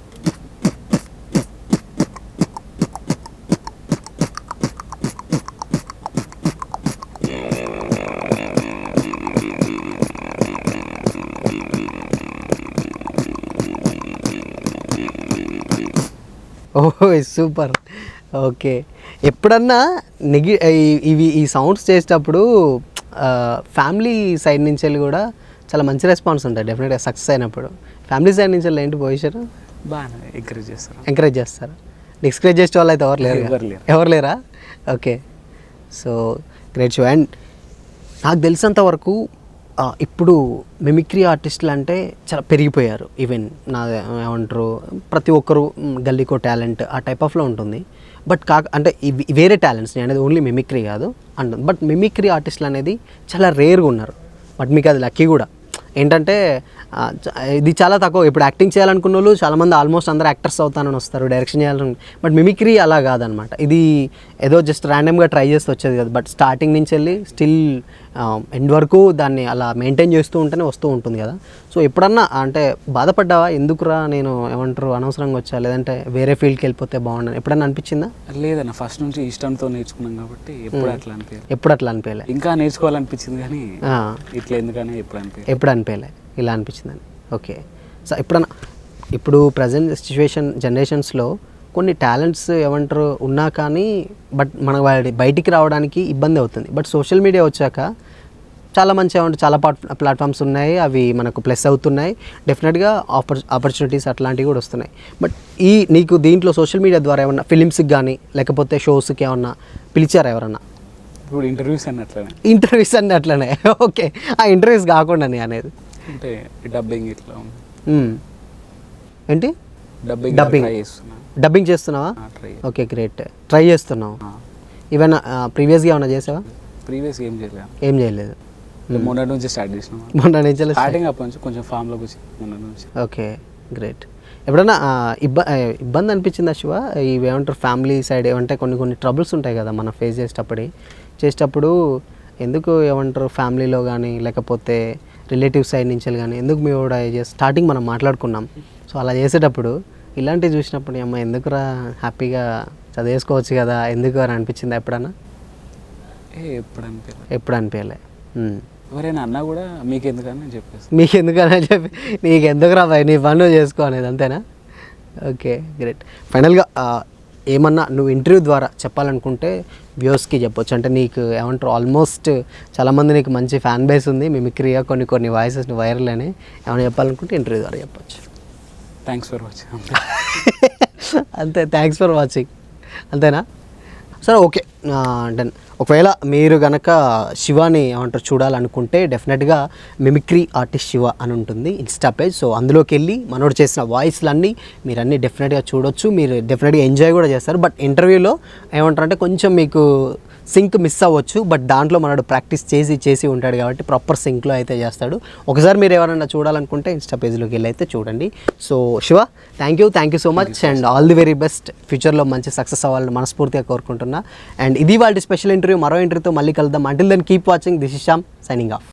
ఓహో, సూపర్. ఓకే, ఎప్పుడన్నా ఈ సౌండ్స్ చేసేటప్పుడు ఫ్యామిలీ సైడ్ నుంచి వెళ్ళి కూడా చాలా మంచి రెస్పాన్స్ ఉంటుంది డెఫినెట్గా సక్సెస్ అయినప్పుడు. ఫ్యామిలీ సైడ్ నుంచి ఏంటి పొజిషన్? బాగా ఎంకరేజ్ చేస్తారు. డిస్కరేజ్ చేసే వాళ్ళు అయితే ఎవరు లేరా? Okay, so great show. And నాకు తెలిసినంత వరకు ఇప్పుడు మిమిక్రీ ఆర్టిస్టులు అంటే చాలా పెరిగిపోయారు. ఈవెన్ ఏమంటారు ప్రతి ఒక్కరు గల్లీకో టాలెంట్ ఆ టైప్ ఆఫ్లో ఉంటుంది. బట్ అంటే వేరే టాలెంట్స్ నేను అనేది ఓన్లీ మిమిక్రీ కాదు అంటుంది. బట్ మిమిక్రీ ఆర్టిస్టులు అనేది చాలా రేర్గా ఉన్నారు. బట్ మీకు అది లక్కీ కూడా. ఏంటంటే ఇది చాలా తక్కువ. ఇప్పుడు యాక్టింగ్ చేయాలనుకున్న వాళ్ళు చాలామంది ఆల్మోస్ట్ అందరూ యాక్టర్స్ అవుతానని వస్తారు, డైరెక్షన్ చేయాలని. బట్ మిమిక్రీ అలా కాదనమాట. ఇది ఏదో జస్ట్ ర్యాండమ్గా ట్రై చేస్తూ వచ్చేది కదా. బట్ స్టార్టింగ్ నుంచి వెళ్ళి స్టిల్ ఎండ్ వరకు దాన్ని అలా మెయింటైన్ చేస్తూ ఉంటేనే వస్తూ ఉంటుంది కదా. సో ఎప్పుడన్నా అంటే బాధపడ్డావా, ఎందుకురా నేను ఏమంటారు అనవసరంగా వచ్చా, లేదంటే వేరే ఫీల్డ్కి వెళ్ళిపోతే బాగుండని ఎప్పుడన్నా అనిపించిందా? లేదన్న, ఫస్ట్ నుంచి ఇష్టంతో నేర్చుకున్నాం కాబట్టి ఎప్పుడు అట్లా అనిపించలే. ఇంకా నేర్చుకోవాలనిపించింది కానీ ఇట్లా ఎందుకని ఎప్పుడు అనిపించలే ఇలా అనిపించిందని. ఓకే, సో ఇప్పుడు ప్రజెంట్ జనరేషన్స్లో కొన్ని టాలెంట్స్ ఏమంటారు ఉన్నా కానీ బట్ మనకు బయటికి రావడానికి ఇబ్బంది అవుతుంది. బట్ సోషల్ మీడియా వచ్చాక చాలా మంచి ఏమంటే చాలా ప్లాట్ఫామ్స్ ఉన్నాయి, అవి మనకు ప్లస్ అవుతున్నాయి. డెఫినెట్గా ఆపర్చునిటీస్ అట్లాంటివి కూడా వస్తున్నాయి. బట్ నీకు దీంట్లో సోషల్ మీడియా ద్వారా ఏమన్నా ఫిలిమ్స్కి కానీ లేకపోతే షోస్కి ఏమన్నా పిలిచారా ఎవరన్నా? ఇప్పుడు ఇంటర్వ్యూస్ అన్నట్లనే ఇంటర్వ్యూస్ అన్నీ అట్లనే. ఓకే, ఆ ఇంటర్వ్యూస్ కాకుండా అనేది అంటే డబ్బింగ్ ఇట్లా ఏంటి డబ్బింగ్ డబ్బింగ్ ట్రై చేస్తున్నా. డబ్బింగ్ చేస్తున్నావా? Try okay, great. ట్రై చేస్తున్నావు. ఏమైనా ప్రీవియస్గా ఏమైనా చేసావా? ప్రీవియస్ ఏం చేయలేదు, ఏం చేయలేదు. మొన్నటి నుంచి స్టార్ట్ చేసినాం. మొన్న నుంచి స్టార్టింగ్ అప్పటి నుంచి కొంచెం ఫామ్లోకి వచ్చి మొన్నటి నుంచి. Okay, great. ఎప్పుడైనా ఇబ్బంది అనిపించిందా శివ? ఇవి ఏమంటారు ఫ్యామిలీ సైడ్ ఏమంటే కొన్ని ట్రబుల్స్ ఉంటాయి కదా మనం ఫేస్ చేసేటప్పుడు ఎందుకు ఏమంటారు ఫ్యామిలీలో కానీ లేకపోతే రిలేటివ్ సైడ్ నుంచి కానీ ఎందుకు మీ కూడా స్టార్టింగ్ మనం మాట్లాడుకున్నాం. సో అలా చేసేటప్పుడు ఇలాంటివి చూసినప్పుడు అమ్మ ఎందుకురా హ్యాపీగా చదివేసుకోవచ్చు కదా ఎందుకు అని అనిపించిందా ఎప్పుడన్నా? ఎప్పుడు అనిపించలే. ఎవరైనా అన్నా కూడా మీకెందుకని నేను చెప్పేస్తాను. మీకెందుకని చెప్పి నీకెందుకురా భయ్ నీ పనులు చేసుకో అనేది, అంతేనా? Okay, great. ఫైనల్గా ఏమన్నా నువ్వు ఇంటర్వ్యూ ద్వారా చెప్పాలనుకుంటే వ్యూస్కి చెప్పొచ్చు. అంటే నీకు ఏమంటారు ఆల్మోస్ట్ చాలామంది నీకు మంచి ఫ్యాన్ బేస్ ఉంది, మిమిక్రీగా కొన్ని వాయిసెస్ వైరల్ అని ఏమైనా చెప్పాలనుకుంటే ఇంటర్వ్యూ ద్వారా చెప్పొచ్చు. Thanks for watching. అంతే, థ్యాంక్స్ ఫర్ వాచింగ్, అంతేనా? సరే, ఓకే, డన్. ఒకవేళ మీరు కనుక శివాని ఏమంటారు చూడాలనుకుంటే డెఫినెట్గా మిమిక్రీ ఆర్టిస్ట్ శివ అని ఉంటుంది ఇన్స్టా పేజ్. సో అందులోకి వెళ్ళి మనోడు చేసిన వాయిస్లన్నీ మీరన్నీ డెఫినెట్గా చూడొచ్చు, మీరు డెఫినెట్గా ఎంజాయ్ కూడా చేస్తారు. బట్ ఇంటర్వ్యూలో ఏమంటారంటే కొంచెం మీకు సింక్ మిస్ అవ్వచ్చు, బట్ దాంట్లో మనోడు ప్రాక్టీస్ చేసి ఉంటాడు కాబట్టి ప్రాపర్ సింక్లో అయితే చేస్తాడు. ఒకసారి మీరు ఎవరైనా చూడాలనుకుంటే ఇన్స్టా పేజ్లోకి వెళ్ళి అయితే చూడండి. So Shiva, thank you so much and all the very best. ఫ్యూచర్లో మంచి సక్సెస్ అవ్వాలని మనస్ఫూర్తిగా కోరుకుంటున్నా. అండ్ ఇది వాళ్ళ స్పెషల్ ఇంటర్వ్యూ. మరో ఇంటర్వ్యూతో మళ్ళీ కలుద్దాం. Until then keep watching. This is Shyam signing of.